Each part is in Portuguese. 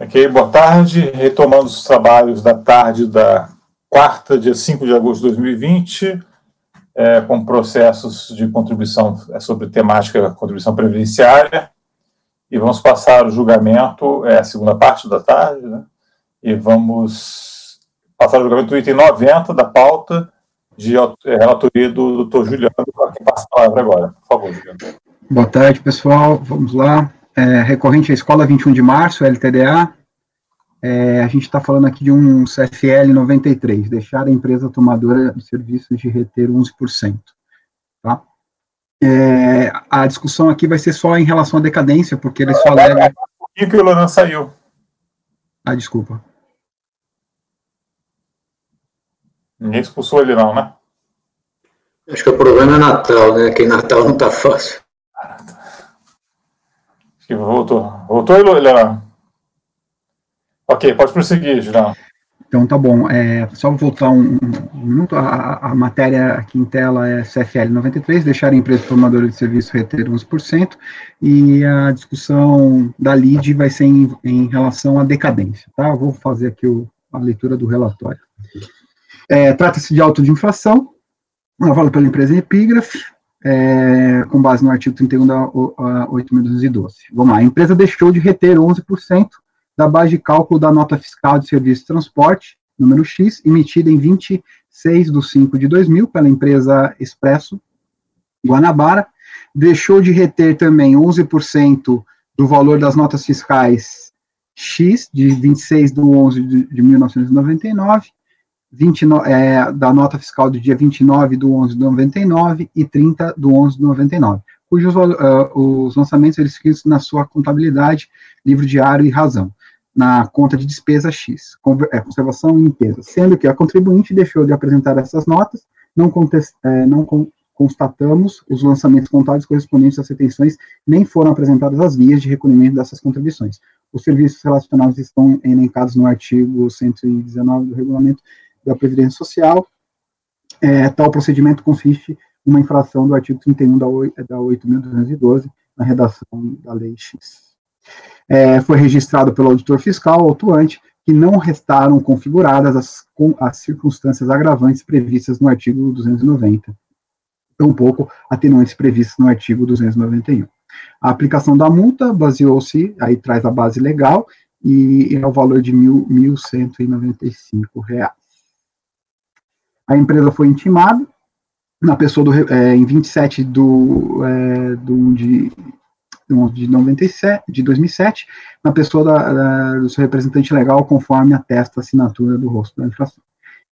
Ok, boa tarde. Retomando os trabalhos da tarde da quarta, dia 5 de agosto de 2020, com processos de contribuição sobre temática contribuição previdenciária, e vamos passar o julgamento, a segunda parte da tarde, né? E vamos passar o julgamento do item 90 da pauta de relatoria do Dr. Juliano, a quem passa a palavra agora. Por favor, Juliano. Boa tarde, pessoal. Vamos lá. Recorrente à Escola 21 de Março, LTDA. A gente está falando aqui de um CFL 93, deixar a empresa tomadora de serviços de reter 11%. Tá? A discussão aqui vai ser só em relação à decadência, porque eles só alegam... Por que o Lonan saiu? Desculpa. Ninguém expulsou ele não, né? Acho que o problema é Natal, né? Que Natal não está fácil. Acho que voltou. Voltou, Lonan? Ok, pode prosseguir, Juliano. Então, tá bom. Só voltar um minuto. A matéria aqui em tela é CFL 93, deixar a empresa formadora de serviço reter 11%, e a discussão da LID vai ser em relação à decadência. Tá? Eu vou fazer aqui a leitura do relatório. Trata-se de auto de infração, lavado pela empresa Epígrafe, com base no artigo 31 da 8.212. Vamos lá. A empresa deixou de reter 11% da base de cálculo da nota fiscal de serviço de transporte, número X, emitida em 26/5/2000 pela empresa Expresso Guanabara, deixou de reter também 11% do valor das notas fiscais X, de 26/11/1999, da nota fiscal do dia 29/11/99 e 30/11/99, cujos os lançamentos eles ficam na sua contabilidade, livro diário e razão, na conta de despesa X, conservação e limpeza, sendo que a contribuinte deixou de apresentar essas notas, não constatamos os lançamentos contábeis correspondentes às retenções, nem foram apresentadas as vias de recolhimento dessas contribuições. Os serviços relacionados estão elencados no artigo 119 do Regulamento da Previdência Social. Tal procedimento consiste em uma infração do artigo 31 da 8.212, na redação da Lei X. Foi registrado pelo auditor fiscal autuante que não restaram configuradas as circunstâncias agravantes previstas no artigo 290, tampouco atenuantes previstas no artigo 291. A aplicação da multa baseou-se, aí traz a base legal, e é o valor de R$ 1.195. A empresa foi intimada, na pessoa em 27 de 2007, na pessoa do seu representante legal, conforme atesta a assinatura do rosto da infração.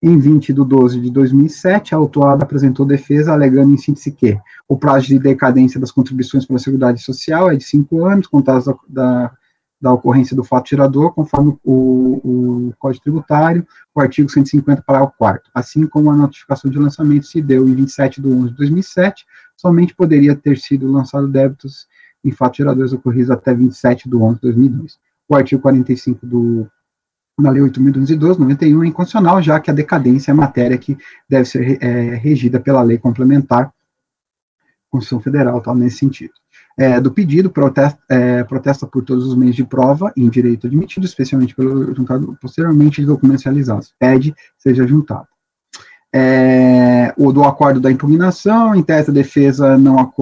Em 20/12/2007, a autuada apresentou defesa, alegando em síntese que o prazo de decadência das contribuições para a Seguridade Social é de 5 anos, contados da ocorrência do fato gerador, conforme o Código Tributário, o artigo 150, parágrafo 4º, assim como a notificação de lançamento se deu em 27/11/2007, somente poderia ter sido lançado débitos em fatos geradores ocorridos até 27/11/2002. O artigo 45 da Lei 8.212, 91, é inconstitucional, já que a decadência é matéria que deve ser regida pela lei complementar, Constituição Federal, tal, nesse sentido. Do pedido, protesta por todos os meios de prova em direito admitido, especialmente pelo juntado posteriormente de documentos realizados. Pede seja juntado. O do acordo da impugnação, em tese a defesa não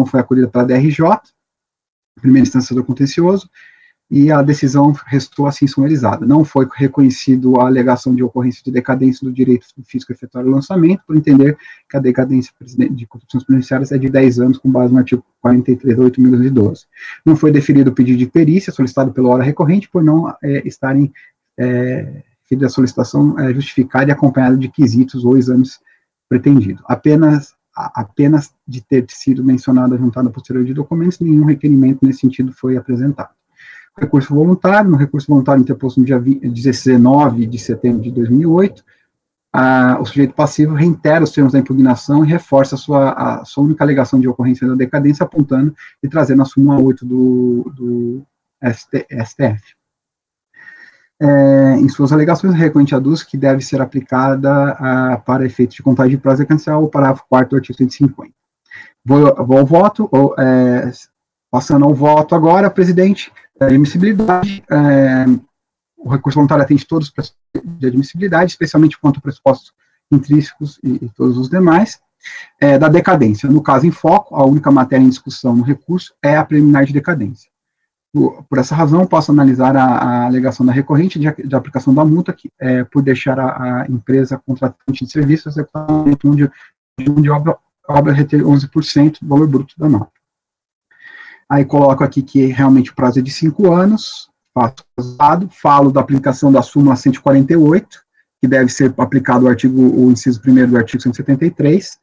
foi acolhida pela DRJ, primeira instância do contencioso, e a decisão restou assim sumarizada. Não foi reconhecido a alegação de ocorrência de decadência do direito do físico a efetuar o lançamento, por entender que a decadência de contribuições previdenciárias é de 10 anos, com base no artigo 43 da 8.212. Não foi deferido o pedido de perícia solicitado pela hora recorrente, por não estarem a solicitação justificada e acompanhada de quesitos ou exames pretendidos. Apenas de ter sido mencionada a juntada posterior de documentos, nenhum requerimento nesse sentido foi apresentado. Recurso voluntário, no recurso voluntário interposto no dia 19 de setembro de 2008, o sujeito passivo reitera os termos da impugnação e reforça a sua única alegação de ocorrência da decadência, apontando e trazendo a súmula 8 do STF. Em suas alegações, o recorrente aduz que deve ser aplicada para efeitos de contagem de prazo decadencial o parágrafo 4º do artigo 150. Vou ao voto, passando ao voto agora, presidente. Admissibilidade, o recurso voluntário atende todos os pressupostos de admissibilidade, especialmente quanto a pressupostos intrínsecos e todos os demais. Da decadência, no caso em foco, a única matéria em discussão no recurso é a preliminar de decadência. Por essa razão, posso analisar a alegação da recorrente de aplicação da multa, por deixar a empresa contratante de serviços executar de obra reter 11% do valor bruto da nota. Aí coloco aqui que realmente o prazo é de 5 anos, falo da aplicação da súmula 148, que deve ser aplicado o inciso 1º do artigo 173.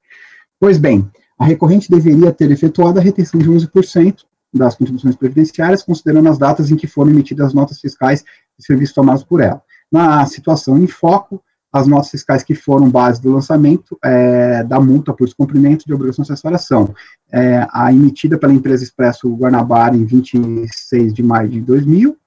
Pois bem, a recorrente deveria ter efetuado a retenção de 11% das contribuições previdenciárias, considerando as datas em que foram emitidas as notas fiscais de serviços tomados por ela. Na situação em foco, as notas fiscais que foram base do lançamento da multa por descumprimento de obrigação acessória são a emitida pela empresa Expresso Guanabara em 26 de maio de 2000,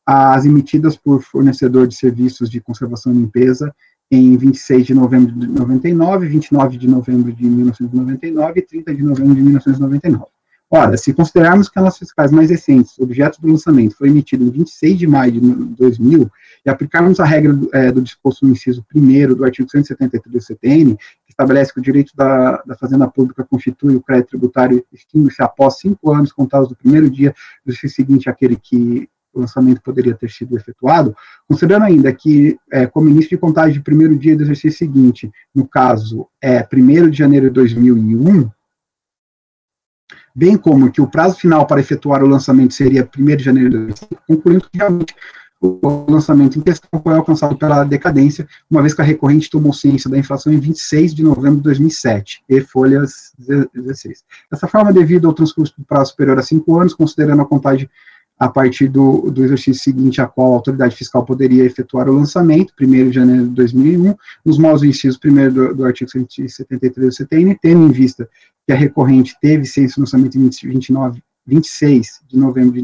as emitidas por fornecedor de serviços de conservação e limpeza em 26 de novembro de 99, 29 de novembro de 1999 e 30 de novembro de 1999. Ora, se considerarmos que as notas fiscais mais recentes, objeto do lançamento, foi emitido em 26 de maio de 2000, e aplicarmos a regra do disposto no inciso 1º do artigo 173 do CTN, que estabelece que o direito da Fazenda Pública constitui o crédito tributário extingue-se após 5 anos contados do primeiro dia do exercício seguinte àquele que o lançamento poderia ter sido efetuado, considerando ainda que, como início de contagem de primeiro dia do exercício seguinte, no caso, 1º de janeiro de 2001, bem como que o prazo final para efetuar o lançamento seria 1º de janeiro de 2005, concluindo que realmente o lançamento em questão foi alcançado pela decadência, uma vez que a recorrente tomou ciência da infração em 26 de novembro de 2007, e folhas 16. Dessa forma, devido ao transcurso do prazo superior a 5 anos, considerando a contagem a partir do exercício seguinte a qual a autoridade fiscal poderia efetuar o lançamento, 1º de janeiro de 2001, nos moldes do inciso 1º do artigo 173 do CTN, tendo em vista que a recorrente teve ciência do lançamento em 26 de novembro de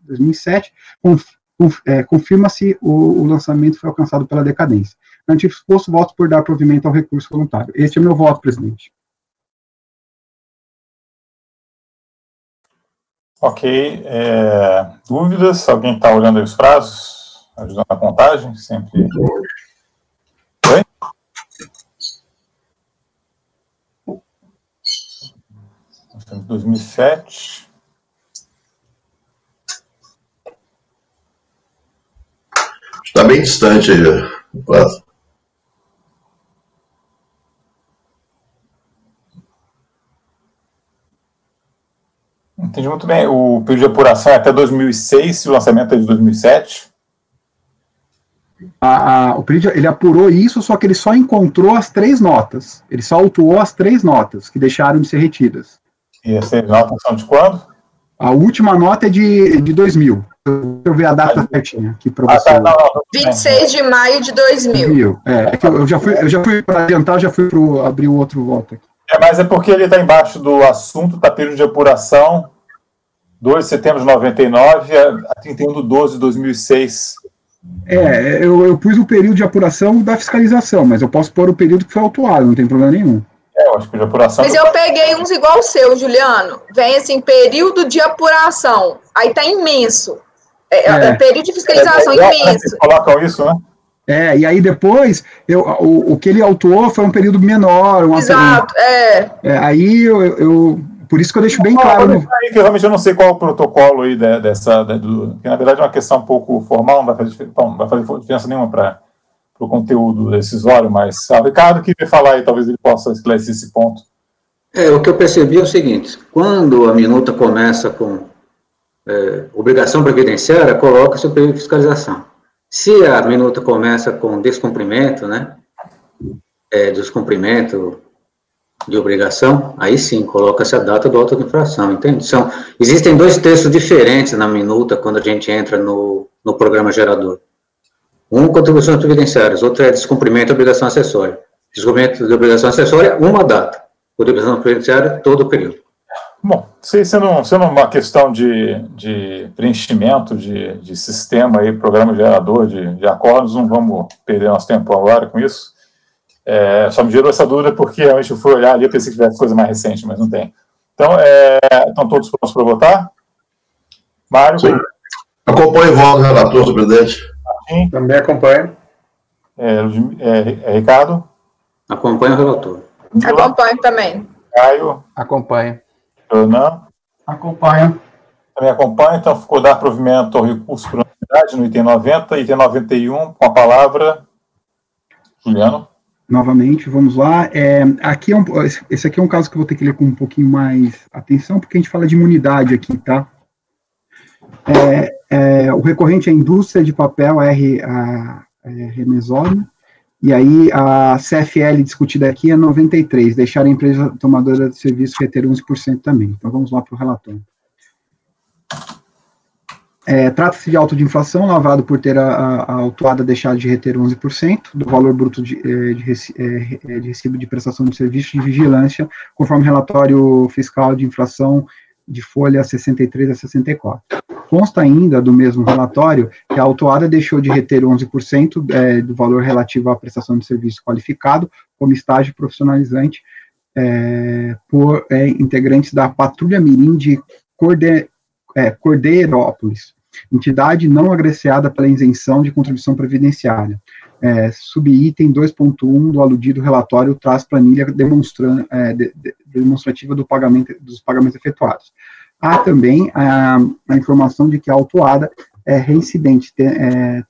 2007, confirma-se o lançamento foi alcançado pela decadência. No antigo exposto, voto por dar provimento ao recurso voluntário. Este é meu voto, presidente. Ok. Dúvidas? Alguém está olhando aí os prazos? Ajudando a contagem? Sempre. Oi? Nós temos 2007. Está bem distante aí o prazo. Entendi muito bem. O período de apuração é até 2006 e o lançamento é de 2007? O período, ele apurou isso, só que ele só encontrou as 3 notas. Ele só autuou as 3 notas que deixaram de ser retidas. E essas notas são de quando? A última nota é de 2000. Deixa eu ver a data certinha aqui para você. Não. 26 de maio de 2000. É que eu já fui para adiantar, já fui para abrir o outro voto aqui. Mas é porque ele está embaixo do assunto, está período de apuração, 2 de setembro de 99 a 31 de 12 de 2006. Eu pus o período de apuração da fiscalização, mas eu posso pôr o período que foi autuado, não tem problema nenhum. Eu acho que de apuração... Mas eu peguei uns igual o seu, Juliano. Vem assim, período de apuração. Aí tá imenso. Período de fiscalização imenso. Vocês colocam isso, né? E aí depois, o que ele autuou foi um período menor. Exato, aí por isso que eu deixo bem claro. Que realmente eu não sei qual é o protocolo aí que na verdade é uma questão um pouco formal, não vai fazer diferença nenhuma para o conteúdo decisório, mas o Ricardo queria falar aí, talvez ele possa esclarecer esse ponto. O que eu percebi é o seguinte: quando a minuta começa com obrigação previdenciária, coloca-se o período de fiscalização. Se a minuta começa com descumprimento, né, descumprimento de obrigação, aí sim, coloca-se a data do auto de infração, entende? Existem 2 textos diferentes na minuta quando a gente entra no programa gerador. Um, contribuições previdenciárias, outro é descumprimento de obrigação acessória. Descumprimento de obrigação acessória, uma data. Contribuição previdenciária, todo o período. Bom, sendo uma questão de preenchimento de sistema aí, programa gerador de acordos, não vamos perder nosso tempo agora com isso. Só me gerou essa dúvida porque realmente eu fui olhar ali e pensei que tivesse coisa mais recente, mas não tem. Então, estão todos prontos para votar? Mário? Sim. Acompanho o voto do relator, senhor presidente. Sim. Também acompanho. Ricardo? Acompanho o relator. Acompanho também. Caio? Acompanho. Renan? Acompanho. Também acompanho, então ficou dar provimento ao recurso por unanimidade no item 90, item 91, com a palavra Juliano. Novamente, vamos lá. Esse aqui é um caso que eu vou ter que ler com um pouquinho mais atenção, porque a gente fala de imunidade aqui, tá? O recorrente é a indústria de papel Remesoli, e aí a CFL discutida aqui é 93, deixar a empresa tomadora de serviço reter 11% também. Então vamos lá para o relatório. Trata-se de auto de inflação, lavrado por ter a autuada deixado de reter 11% do valor bruto de recibo de prestação de serviço de vigilância, conforme relatório fiscal de inflação de folha 63 a 64. Consta ainda do mesmo relatório que a autuada deixou de reter 11% do valor relativo à prestação de serviço qualificado como estágio profissionalizante por integrantes da Patrulha Mirim de Cordeirópolis, entidade não agraciada pela isenção de contribuição previdenciária. Subitem 2.1 do aludido relatório traz planilha demonstrativa dos pagamentos efetuados. Há também a informação de que a autuada é reincidente,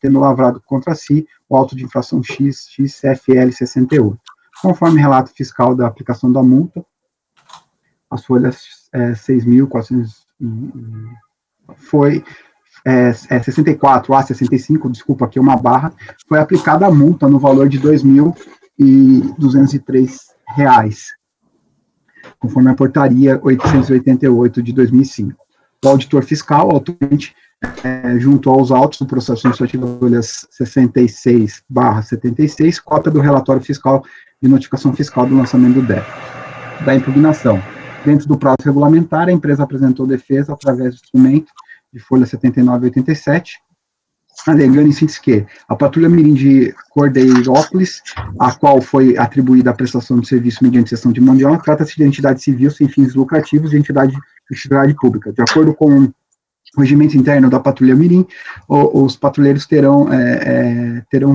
tendo lavrado contra si o auto de infração XCFL 68. Conforme relato fiscal da aplicação da multa, as folhas 6.400 foi 64 a 65, desculpa, aqui é uma barra, foi aplicada a multa no valor de R$ 2.203, conforme a portaria 888 de 2005. O auditor fiscal, atualmente, junto aos autos do processo administrativo folhas 66/76, cópia do relatório fiscal de notificação fiscal do lançamento do débito, da impugnação. Dentro do prazo regulamentar, a empresa apresentou defesa através do instrumento de folha 79 e 87, alegando em síntese que a Patrulha Mirim de Cordeirópolis, a qual foi atribuída a prestação de serviço mediante cessão de mão de obra, trata-se de entidade civil sem fins lucrativos de entidade pública. De acordo com o regimento interno da Patrulha Mirim, os patrulheiros terão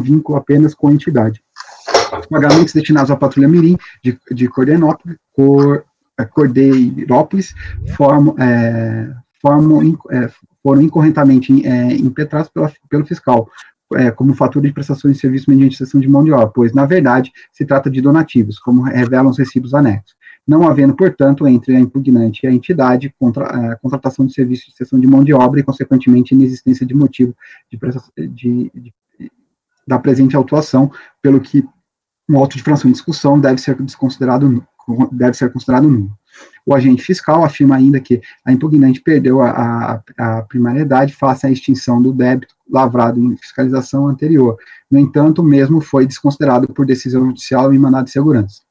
vínculo apenas com a entidade. Os pagamentos destinados à Patrulha Mirim de Cordeirópolis foram incorretamente impetrados pelo fiscal, como fatura de prestações de serviço mediante cessão de mão de obra, pois, na verdade, se trata de donativos, como revelam os recibos anexos, não havendo, portanto, entre a impugnante e a entidade contratação de serviço de cessão de mão de obra e, consequentemente, inexistência de motivo da presente autuação, pelo que um auto de infração em discussão deve ser considerado nulo. O agente fiscal afirma ainda que a impugnante perdeu a primariedade face à extinção do débito lavrado em fiscalização anterior. No entanto, o mesmo foi desconsiderado por decisão judicial em mandado de segurança.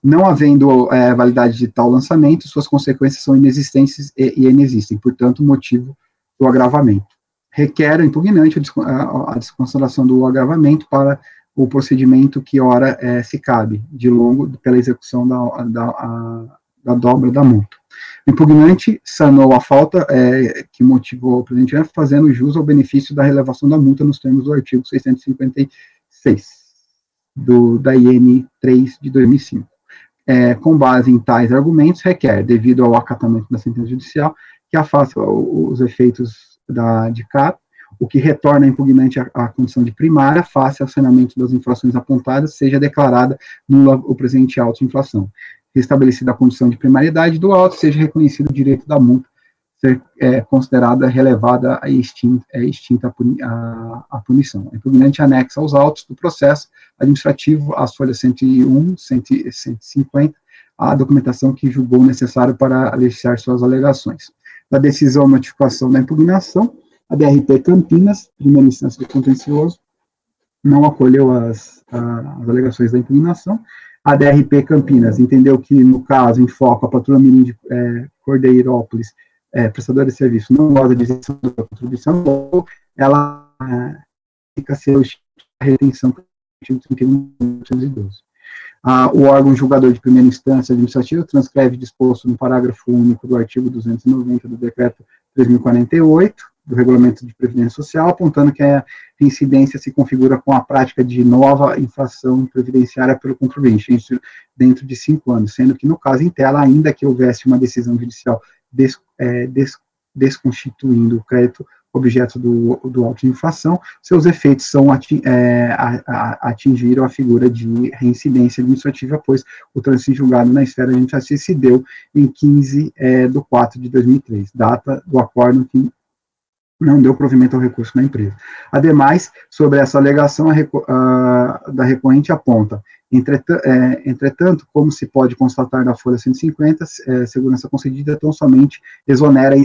Não havendo validade de tal lançamento, suas consequências são inexistentes e inexistem, portanto, motivo do agravamento. Requer a impugnante a desconsideração do agravamento para o procedimento que ora se cabe, de longo, pela execução da dobra da multa. O impugnante sanou a falta que motivou o presente ano, fazendo jus ao benefício da relevação da multa nos termos do artigo 656 da IN 3 de 2005. Com base em tais argumentos, requer, devido ao acatamento da sentença judicial, que afasta os efeitos de CAP, o que retorna a impugnante à condição de primária, face ao sanamento das infrações apontadas, seja declarada nula o presente auto de inflação. Restabelecida a condição de primariedade do auto, seja reconhecido o direito da multa ser considerada relevada e extinta a punição. A impugnante anexa aos autos do processo administrativo, as folhas 101, 150, a documentação que julgou necessário para aliciar suas alegações. Da decisão notificação da impugnação, a DRP Campinas, primeira instância do contencioso, não acolheu as alegações da impugnação. A DRP Campinas entendeu que, no caso, em foco, a Patrulha Mirim de Cordeirópolis, prestadora de serviço, não goza de isenção da contribuição, ou ela fica a ser a retenção do artigo 31.812. O órgão julgador de primeira instância administrativa transcreve disposto no parágrafo único do artigo 290 do decreto 3.048, do Regulamento de Previdência Social, apontando que a reincidência se configura com a prática de nova infração previdenciária pelo contribuinte, dentro de 5 anos, sendo que, no caso em tela, ainda que houvesse uma decisão judicial desconstituindo o crédito objeto do auto de infração, seus efeitos são atingiram a figura de reincidência administrativa, pois o trânsito julgado na esfera administrativa se deu em 15/4/2003, data do acordo que não deu provimento ao recurso na empresa. Ademais, sobre essa alegação, da recorrente aponta, entretanto, como se pode constatar na folha 150, segurança concedida tão somente exonera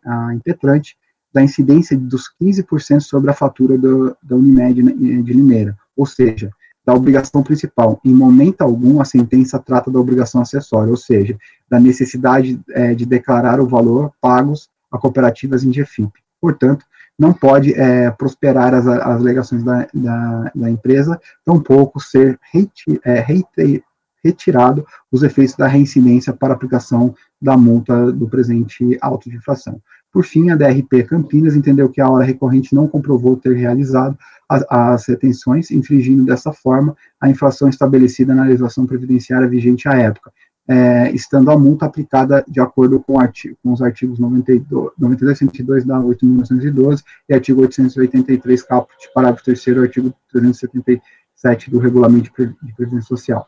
a impetrante da incidência dos 15% sobre a fatura da Unimed de Limeira, ou seja, da obrigação principal. Em momento algum, a sentença trata da obrigação acessória, ou seja, da necessidade de declarar o valor pagos a cooperativas em GFIP. Portanto, não pode prosperar as alegações da empresa, tampouco ser retirado os efeitos da reincidência para aplicação da multa do presente auto de infração. Por fim, a DRP Campinas entendeu que a hora recorrente não comprovou ter realizado as retenções, infringindo dessa forma a infração estabelecida na legislação previdenciária vigente à época, estando a multa aplicada de acordo com os artigos 92 e 102 da 8.912 e artigo 883, caput, parágrafo 3º, artigo 377 do Regulamento de Previdência Social.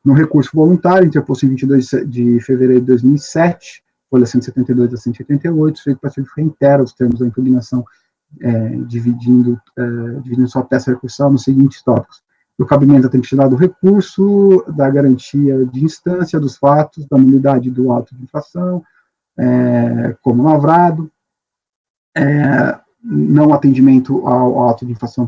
No recurso voluntário, interposto em 22 de fevereiro de 2007, folha 172 a 188, feito passivo reitera os termos da impugnação, dividindo sua peça recursal nos seguintes tópicos: do cabimento da tempestividade do recurso, da garantia de instância dos fatos, da nulidade do auto de infração, como lavrado, não atendimento ao auto de infração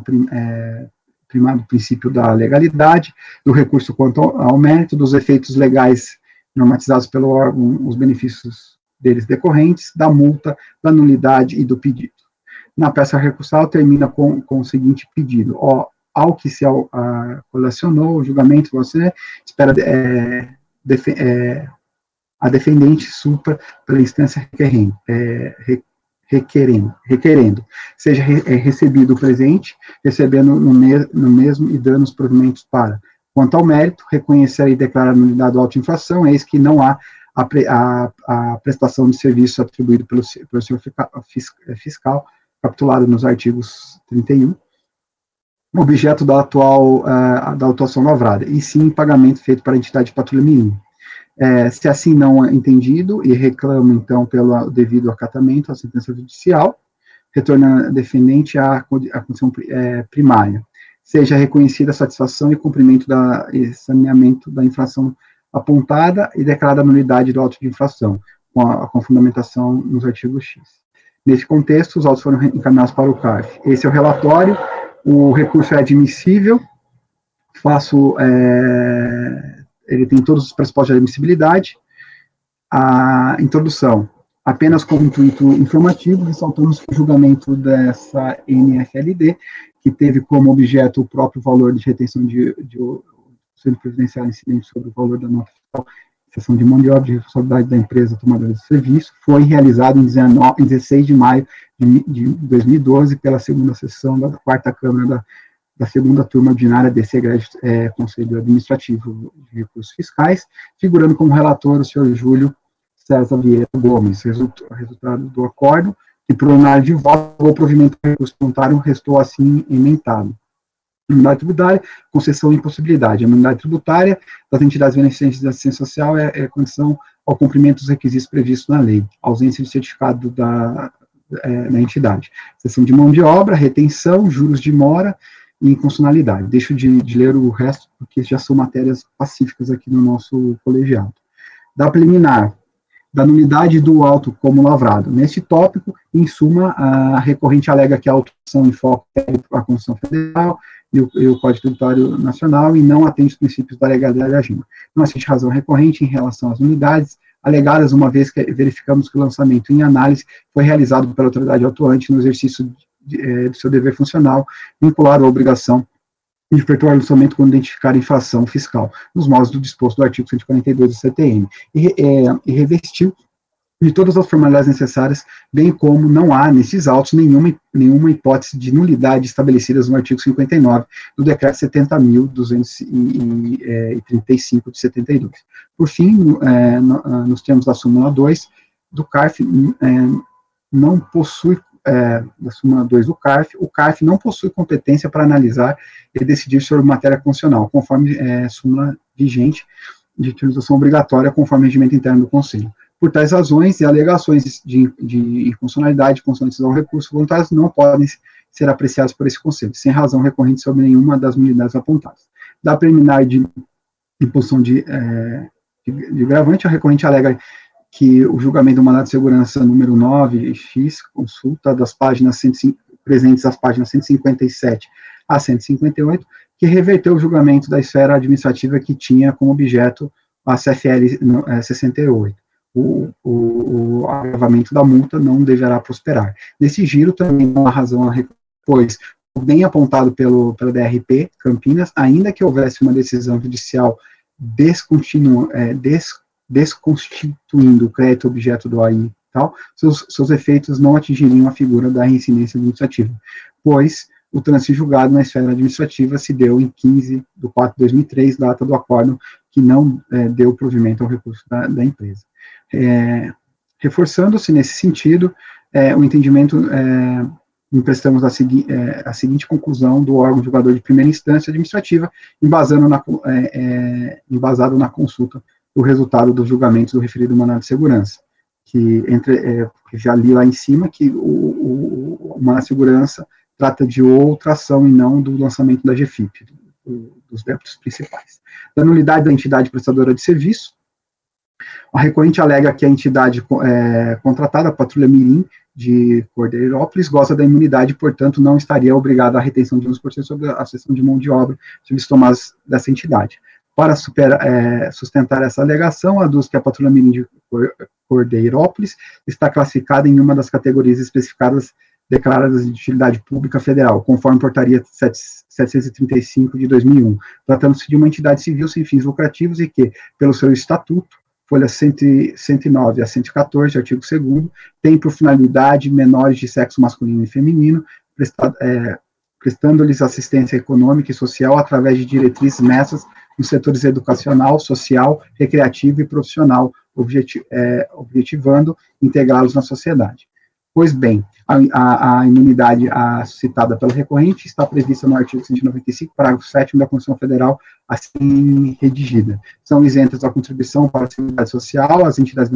primado do princípio da legalidade, do recurso quanto ao mérito, dos efeitos legais normatizados pelo órgão, os benefícios deles decorrentes, da multa, da nulidade e do pedido. Na peça recursal, termina com o seguinte pedido: ao que se colacionou o julgamento, você espera a defendente supra pela instância requerendo, seja recebido o presente, recebendo no mesmo e dando os provimentos para. Quanto ao mérito, reconhecer e declarar a nulidade do auto de infração, eis que não há a prestação de serviço atribuído pelo senhor fiscal, capitulado nos artigos 31, objeto da autuação lavrada, e sim pagamento feito para a entidade de patrulha mínima. Se assim não é entendido, e reclama, então, pelo devido acatamento à sentença judicial, retorna a defendente à condição primária, seja reconhecida a satisfação e cumprimento e saneamento da infração apontada e declarada a nulidade do auto de infração, com fundamentação nos artigos X. Nesse contexto, os autos foram encaminhados para o CARF. Esse é o relatório, o recurso é admissível, ele tem todos os pressupostos de admissibilidade. A introdução, apenas com intuito informativo, ressaltamos que o julgamento dessa NFLD, que teve como objeto o próprio valor de retenção de Conselho Previdenciário incidente sobre o valor da nota fiscal, seção de mão de obra de responsabilidade da empresa tomadora de serviço, foi realizado em 16 de maio de 2012 pela segunda sessão da 4ª Câmara da segunda turma ordinária desse Conselho Administrativo de Recursos Fiscais, figurando como relator o senhor Júlio César Vieira Gomes. Resultado do acordo, que por unanimidade de voto, o provimento do recurso voluntário restou assim emendado. Imunidade tributária, concessão e impossibilidade. A imunidade tributária das entidades beneficentes da assistência social é condição ao cumprimento dos requisitos previstos na lei, ausência de certificado da entidade, cessão de mão de obra, retenção, juros de mora e inconstitucionalidade. Deixo de ler o resto, porque já são matérias pacíficas aqui no nosso colegiado. Da preliminar, da nulidade do auto como lavrado. Neste tópico, em suma, a recorrente alega que a autuação em foco é a Constituição Federal e o Código Tributário Nacional e não atende os princípios da legalidade da AGIMA. Não assiste razão recorrente em relação às nulidades alegadas, uma vez que verificamos que o lançamento em análise foi realizado pela autoridade atuante no exercício do seu dever funcional, vinculado à obrigação de efetuar o lançamento quando identificar a infração fiscal, nos modos do disposto do artigo 142 do CTN, e revestiu de todas as formalidades necessárias, bem como não há, nesses autos, nenhuma hipótese de nulidade estabelecidas no artigo 59 do decreto 70.235 de 72. Por fim, nos termos da súmula 2 do CARF, não possui, da súmula 2 do CARF, o CARF não possui competência para analisar e decidir sobre matéria constitucional, conforme súmula vigente de utilização obrigatória, conforme o regimento interno do Conselho. Por tais razões e alegações de inconstitucionalidade consonantes ao recurso voluntários não podem ser apreciados por esse Conselho, sem razão recorrente sobre nenhuma das nulidades apontadas. Da preliminar de imposição de gravante, a recorrente alega que o julgamento do mandado de segurança número 9X, consulta das páginas 105, presentes às páginas 157 a 158, que reverteu o julgamento da esfera administrativa que tinha como objeto a CFL 68. O agravamento da multa não deverá prosperar. Nesse giro, também não há razão, pois, bem apontado pela DRP Campinas, ainda que houvesse uma decisão judicial desconstituindo o crédito objeto do AI, tal, seus efeitos não atingiriam a figura da reincidência administrativa, pois o trânsito julgado na esfera administrativa se deu em 15 de 4 de 2003, data do acórdão que não deu provimento ao recurso da empresa. Reforçando-se nesse sentido, o entendimento, emprestamos a seguinte conclusão do órgão julgador de primeira instância administrativa, embasado na consulta do resultado dos julgamentos do referido mandado de segurança, que já li lá em cima que o mandado de segurança trata de outra ação e não do lançamento da GFIP, dos débitos principais. Da nulidade da entidade prestadora de serviço, a recorrente alega que a entidade contratada, a Patrulha Mirim, de Cordeirópolis, goza da imunidade, portanto, não estaria obrigada à retenção de 11% sobre a cessão de mão de obra de serviços tomados dessa entidade. Para sustentar essa alegação, aduz que a Patrulha Mirim de Cordeirópolis está classificada em uma das categorias especificadas declaradas de utilidade pública federal, conforme portaria 735 de 2001, tratando-se de uma entidade civil sem fins lucrativos e que, pelo seu estatuto, folha 109 a 114, artigo 2º, tem por finalidade menores de sexo masculino e feminino, prestando-lhes assistência econômica e social através de diretrizes mestras nos setores educacional, social, recreativo e profissional, objetivando integrá-los na sociedade. Pois bem, a imunidade citada pela recorrente está prevista no artigo 195, parágrafo 7º da Constituição Federal, assim redigida. São isentas da contribuição para a Seguridade Social as entidades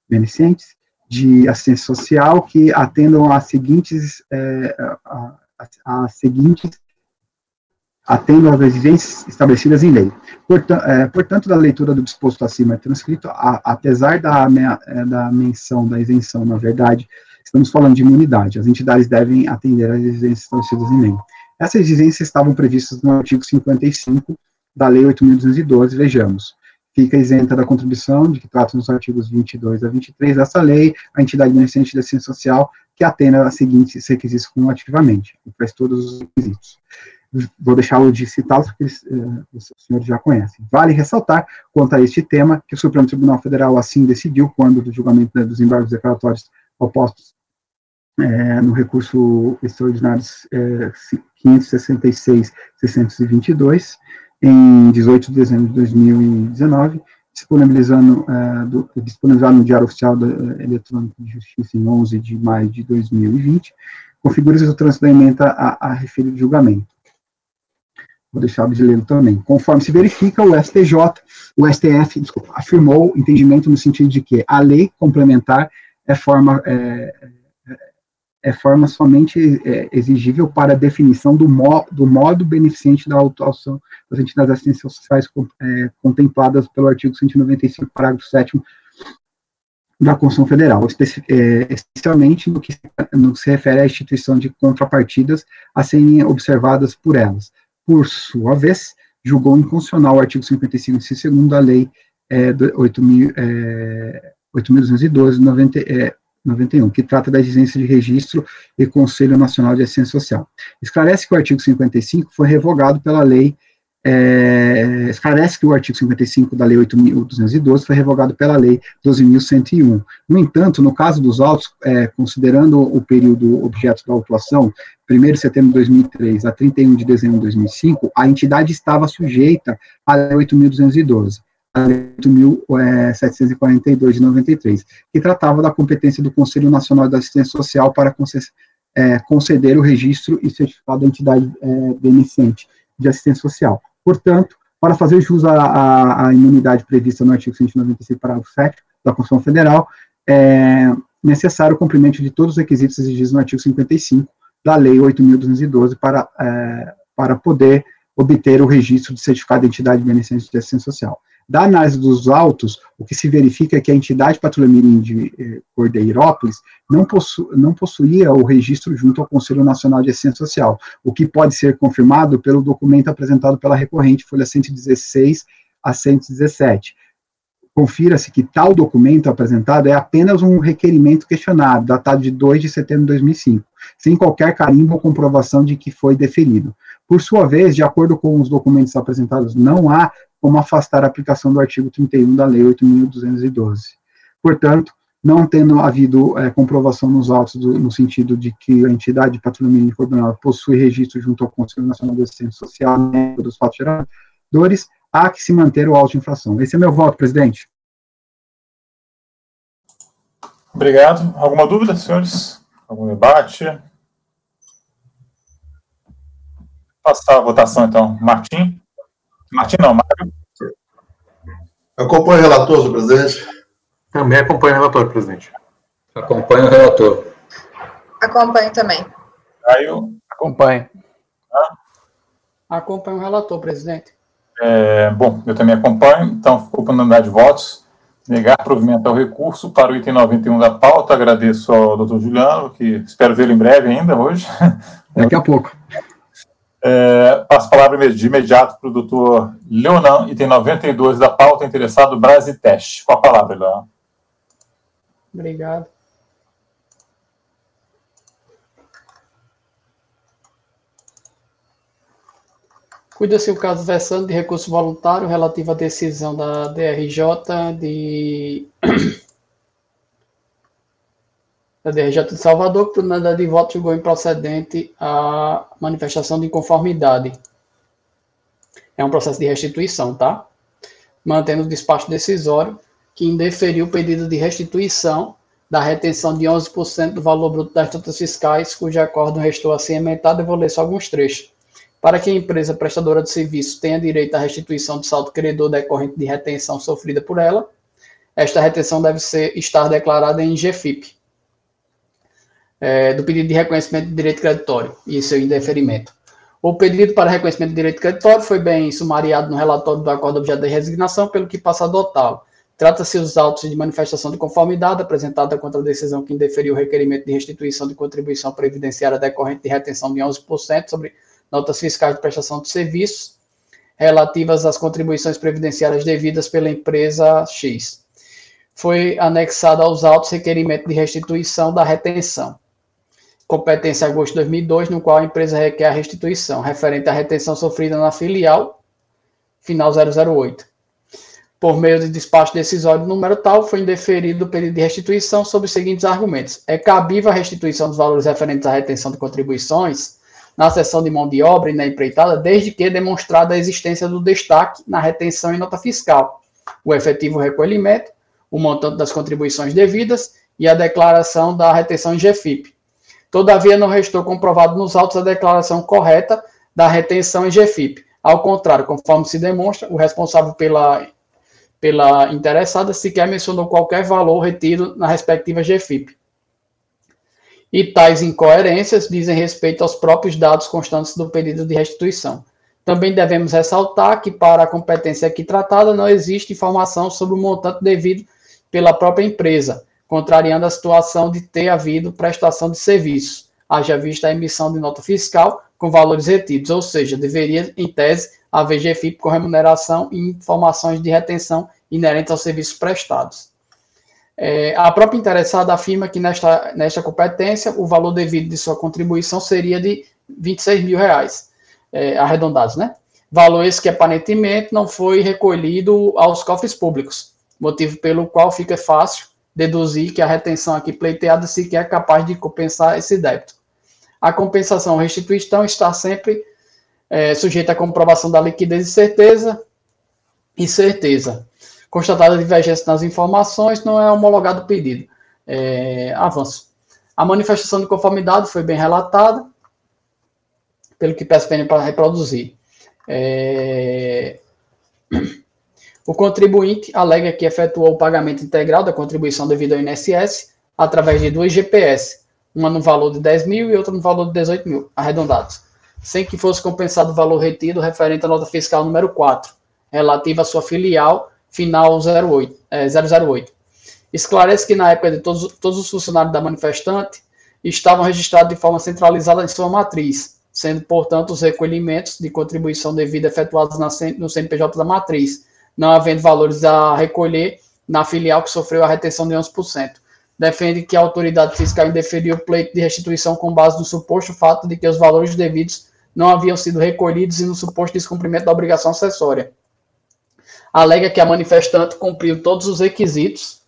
beneficentes de assistência social que atendam às seguintes atendam às exigências estabelecidas em lei. Portanto, da leitura do disposto acima transcrito, apesar da menção da isenção, na verdade, estamos falando de imunidade. As entidades devem atender às exigências estabelecidas em lei. Essas exigências estavam previstas no artigo 55 da Lei 8.212, vejamos. Fica isenta da contribuição, de que trata nos artigos 22 a 23 dessa lei, a entidade beneficente de assistência social que atenda a seguintes requisitos cumulativamente, e faz todos os requisitos. Vou deixá-lo de citá-los, porque os senhores já conhecem. Vale ressaltar, quanto a este tema, que o Supremo Tribunal Federal assim decidiu quando do julgamento dos embargos declaratórios opostos no recurso extraordinário 566-622, em 18 de dezembro de 2019, disponibilizado no Diário Oficial Eletrônico de Justiça em 11 de maio de 2020, configura o trânsito da ementa a referido julgamento. Vou deixar de ler também. Conforme se verifica, o STF, afirmou o entendimento no sentido de que a lei complementar é forma somente exigível para a definição do modo beneficente da autuação das entidades assistenciais sociais contempladas pelo artigo 195, parágrafo 7º da Constituição Federal, especialmente no que se refere à instituição de contrapartidas a serem observadas por elas. Por sua vez, julgou inconstitucional o artigo 55, segundo da Lei 8.212/91, que trata da exigência de registro e Conselho Nacional de Assistência Social. Esclarece que o artigo 55 foi revogado pela Lei esclarece que o artigo 55 da Lei 8.212 foi revogado pela Lei 12.101. No entanto, no caso dos autos, considerando o período objeto da autuação, 1º de setembro de 2003 a 31 de dezembro de 2005, a entidade estava sujeita à Lei 8.212, a Lei 8.742 de 93, que tratava da competência do Conselho Nacional da Assistência Social para conceder o registro e certificado da entidade beneficente de assistência social. Portanto, para fazer jus à imunidade prevista no artigo 196, parágrafo 7 da Constituição Federal, é necessário o cumprimento de todos os requisitos exigidos no artigo 55 da Lei 8.212 para poder obter o registro de certificado de entidade beneficente de assistência social. Da análise dos autos, o que se verifica é que a entidade Patrulha Mirim de Cordeirópolis não possuía o registro junto ao Conselho Nacional de Assistência Social, o que pode ser confirmado pelo documento apresentado pela recorrente, folha 116 a 117. Confira-se que tal documento apresentado é apenas um requerimento questionário, datado de 2 de setembro de 2005, sem qualquer carimbo ou comprovação de que foi deferido. Por sua vez, de acordo com os documentos apresentados, não há como afastar a aplicação do artigo 31 da Lei 8.212. Portanto, não tendo havido comprovação nos autos no sentido de que a entidade de Patrulha Mirim de Cordeirópolis possui registro junto ao Conselho Nacional de Assistência Social dos fatos geradores, há que se manter o auto de infração. Esse é meu voto, presidente. Obrigado. Alguma dúvida, senhores? Algum debate? Passar a votação, então. Martim, não, Mário. Acompanho o relator, senhor presidente. Também acompanho o relator, presidente. Acompanho o relator. Acompanho também. Caio. Acompanho. Acompanho o relator, presidente. Bom, eu também acompanho, então ficou por unanimidade de votos. Negar provimento ao recurso para o item 91 da pauta. Agradeço ao doutor Juliano, que espero vê-lo em breve ainda, hoje. Daqui a pouco. Passo a palavra de imediato para o doutor Leonan, item 92 da pauta, interessado Brasiteste. Com a palavra, Leonan. Obrigado. Cuida-se o caso versando de recurso voluntário relativo à decisão da DRJ de Salvador, que por unanimidade de voto julgou improcedente a manifestação de inconformidade. É um processo de restituição, tá? Mantendo o despacho decisório, que indeferiu o pedido de restituição da retenção de 11% do valor bruto das notas fiscais, cujo acórdão restou assim emendado. Eu vou ler só alguns trechos. Para que a empresa prestadora de serviço tenha direito à restituição do saldo credor decorrente de retenção sofrida por ela, esta retenção deve estar declarada em GFIP, do pedido de reconhecimento de direito creditório e seu indeferimento. O pedido para reconhecimento de direito creditório foi bem sumariado no relatório do acordo objeto da resignação, pelo que passa a adotá-lo. Trata-se dos autos de manifestação de conformidade apresentada contra a decisão que indeferiu o requerimento de restituição de contribuição previdenciária decorrente de retenção de 11% sobre notas fiscais de prestação de serviços relativas às contribuições previdenciárias devidas pela empresa X. Foi anexado aos autos requerimento de restituição da retenção. Competência agosto de 2002, no qual a empresa requer a restituição, referente à retenção sofrida na filial, final 008. Por meio de despacho decisório número tal, foi indeferido o pedido de restituição sob os seguintes argumentos. É cabível a restituição dos valores referentes à retenção de contribuições na cessão de mão de obra e na empreitada, desde que demonstrada a existência do destaque na retenção em nota fiscal, o efetivo recolhimento, o montante das contribuições devidas e a declaração da retenção em GFIP. Todavia, não restou comprovado nos autos a declaração correta da retenção em GFIP. Ao contrário, conforme se demonstra, o responsável pela interessada sequer mencionou qualquer valor retido na respectiva GFIP. E tais incoerências dizem respeito aos próprios dados constantes do pedido de restituição. Também devemos ressaltar que, para a competência aqui tratada, não existe informação sobre o montante devido pela própria empresa, contrariando a situação de ter havido prestação de serviços, haja vista a emissão de nota fiscal com valores retidos, ou seja, deveria, em tese, haver GFIP com remuneração e informações de retenção inerentes aos serviços prestados. A própria interessada afirma que nesta competência o valor devido de sua contribuição seria de R$26 mil, arredondados, né? Valor esse que aparentemente não foi recolhido aos cofres públicos, motivo pelo qual fica fácil deduzir que a retenção aqui pleiteada sequer é capaz de compensar esse débito. A compensação ou restituição está sempre sujeita à comprovação da liquidez e certeza. Constatada a divergência nas informações, não é homologado o pedido. Avanço. A manifestação de conformidade foi bem relatada, pelo que peço pena para reproduzir. O contribuinte alega que efetuou o pagamento integral da contribuição devida ao INSS através de 2 GPS, uma no valor de 10 mil e outra no valor de 18 mil, arredondados, sem que fosse compensado o valor retido referente à nota fiscal número 4, relativa à sua filial final 008. Esclarece que na época de todos os funcionários da manifestante estavam registrados de forma centralizada em sua matriz, sendo, portanto, os recolhimentos de contribuição devida efetuados no CNPJ da matriz, não havendo valores a recolher na filial que sofreu a retenção de 11%. Defende que a autoridade fiscal indeferiu o pleito de restituição com base no suposto fato de que os valores devidos não haviam sido recolhidos e no suposto descumprimento da obrigação acessória. Alega que a manifestante cumpriu todos os requisitos,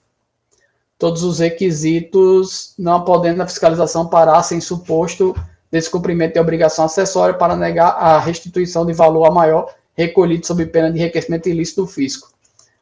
não podendo a fiscalização parar sem suposto descumprimento de obrigação acessória para negar a restituição de valor a maior recolhido sob pena de enriquecimento ilícito do fisco.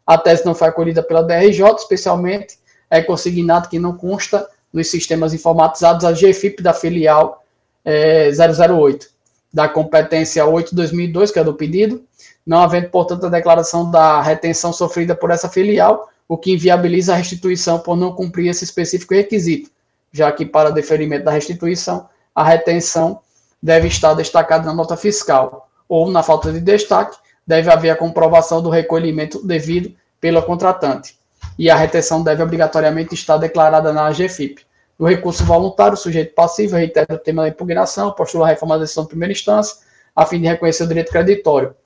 A tese não foi acolhida pela DRJ, especialmente é consignado que não consta nos sistemas informatizados a GFIP da filial 008, da competência 8/2002, que é do pedido, não havendo, portanto, a declaração da retenção sofrida por essa filial, o que inviabiliza a restituição por não cumprir esse específico requisito, já que para deferimento da restituição, a retenção deve estar destacada na nota fiscal, ou, na falta de destaque, deve haver a comprovação do recolhimento devido pela contratante, e a retenção deve obrigatoriamente estar declarada na GFIP. No recurso voluntário, o sujeito passivo reitera o tema da impugnação, postula a reforma da decisão de primeira instância, a fim de reconhecer o direito creditório.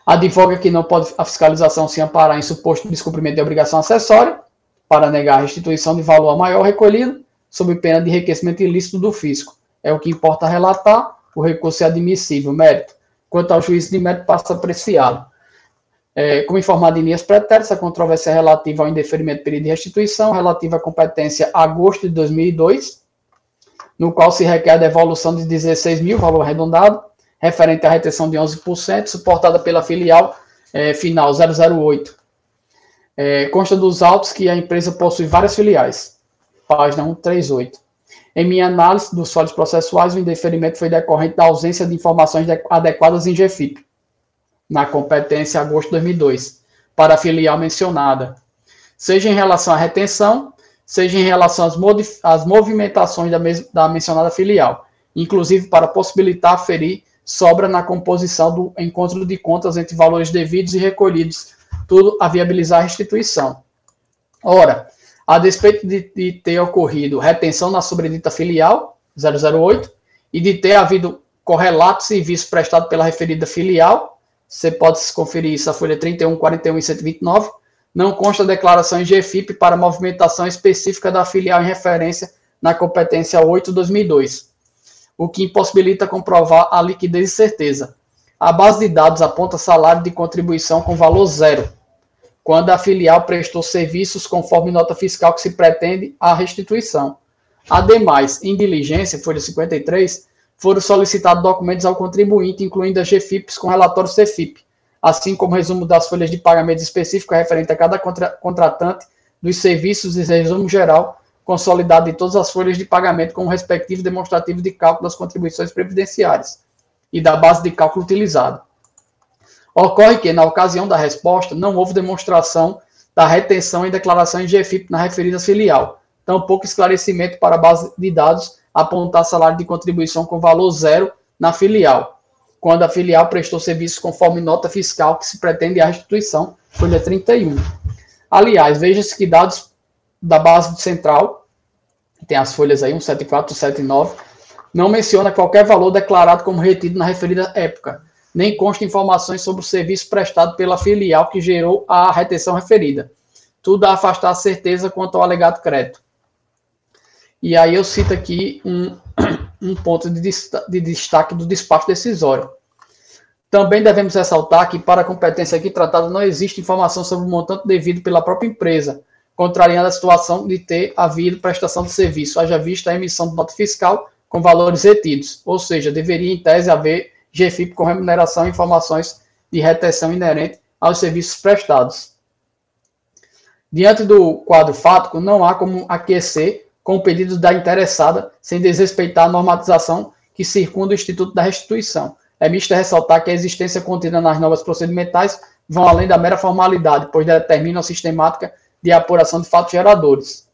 Advoga que não pode a fiscalização se amparar em suposto descumprimento de obrigação acessória, para negar a restituição de valor maior recolhido, sob pena de enriquecimento ilícito do fisco. É o que importa relatar, o recurso é admissível, mérito. Quanto ao juízo de mérito, passa a apreciá-lo. Como informado em linhas pretéritas, a controvérsia relativa ao indeferimento do período de restituição, relativa à competência agosto de 2002, no qual se requer a devolução de 16 mil, valor arredondado, referente à retenção de 11%, suportada pela filial final 008. Consta dos autos que a empresa possui várias filiais. Página 138. Em minha análise dos folhos processuais, o indeferimento foi decorrente da ausência de informações adequadas em GFIP, na competência agosto de 2002, para a filial mencionada, seja em relação à retenção, seja em relação às movimentações da mencionada filial, inclusive para possibilitar aferir sobra na composição do encontro de contas entre valores devidos e recolhidos, tudo a viabilizar a restituição. Ora, a despeito de ter ocorrido retenção na sobredita filial, 008, e de ter havido correlato serviço prestado pela referida filial, você pode conferir isso, a folha 31, 41 e 129, não consta declaração em GFIP para movimentação específica da filial em referência na competência 8/2002, o que impossibilita comprovar a liquidez e certeza. A base de dados aponta salário de contribuição com valor zero, quando a filial prestou serviços conforme nota fiscal que se pretende a restituição. Ademais, em diligência, folha 53, foram solicitados documentos ao contribuinte, incluindo as GFIPs com relatório CFIP, assim como resumo das folhas de pagamento específico referente a cada contratante dos serviços e resumo geral consolidado de todas as folhas de pagamento com o respectivo demonstrativo de cálculo das contribuições previdenciárias e da base de cálculo utilizada. Ocorre que, na ocasião da resposta, não houve demonstração da retenção e declaração em GFIP na referida filial, tampouco esclarecimento para a base de dados apontar salário de contribuição com valor zero na filial, quando a filial prestou serviços conforme nota fiscal que se pretende a restituição, folha 31. Aliás, veja-se que dados da base central, tem as folhas aí, 174, 179, não menciona qualquer valor declarado como retido na referida época, nem consta informações sobre o serviço prestado pela filial que gerou a retenção referida. Tudo a afastar a certeza quanto ao alegado crédito. E aí eu cito aqui um ponto de destaque do despacho decisório. Também devemos ressaltar que, para a competência aqui tratada, não existe informação sobre o montante devido pela própria empresa, contrariando a situação de ter havido prestação de serviço, haja vista a emissão de nota fiscal com valores retidos, ou seja, deveria, em tese, haver GFIP com remuneração e informações de retenção inerente aos serviços prestados. Diante do quadro fático, não há como aquecer com o pedido da interessada sem desrespeitar a normatização que circunda o Instituto da Restituição. É misto ressaltar que a existência contida nas normas procedimentais vão além da mera formalidade, pois determinam a sistemática de apuração de fatos geradores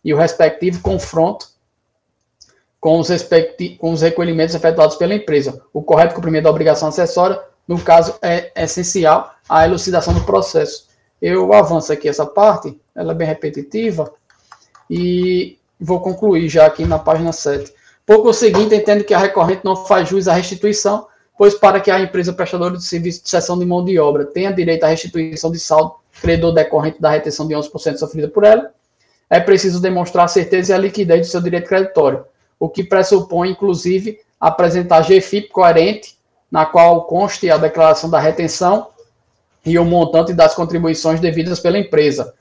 e o respectivo confronto com os recolhimentos efetuados pela empresa. O correto cumprimento da obrigação acessória, no caso, é essencial à elucidação do processo. Eu avanço aqui essa parte, ela é bem repetitiva, e vou concluir já aqui na página 7. Por conseguinte, entendo que a recorrente não faz jus à restituição, pois para que a empresa prestadora de serviço de cessão de mão de obra tenha direito à restituição de saldo credor decorrente da retenção de 11% sofrida por ela, é preciso demonstrar a certeza e a liquidez do seu direito creditório, o que pressupõe, inclusive, apresentar GFIP coerente, na qual conste a declaração da retenção e o montante das contribuições devidas pela empresa,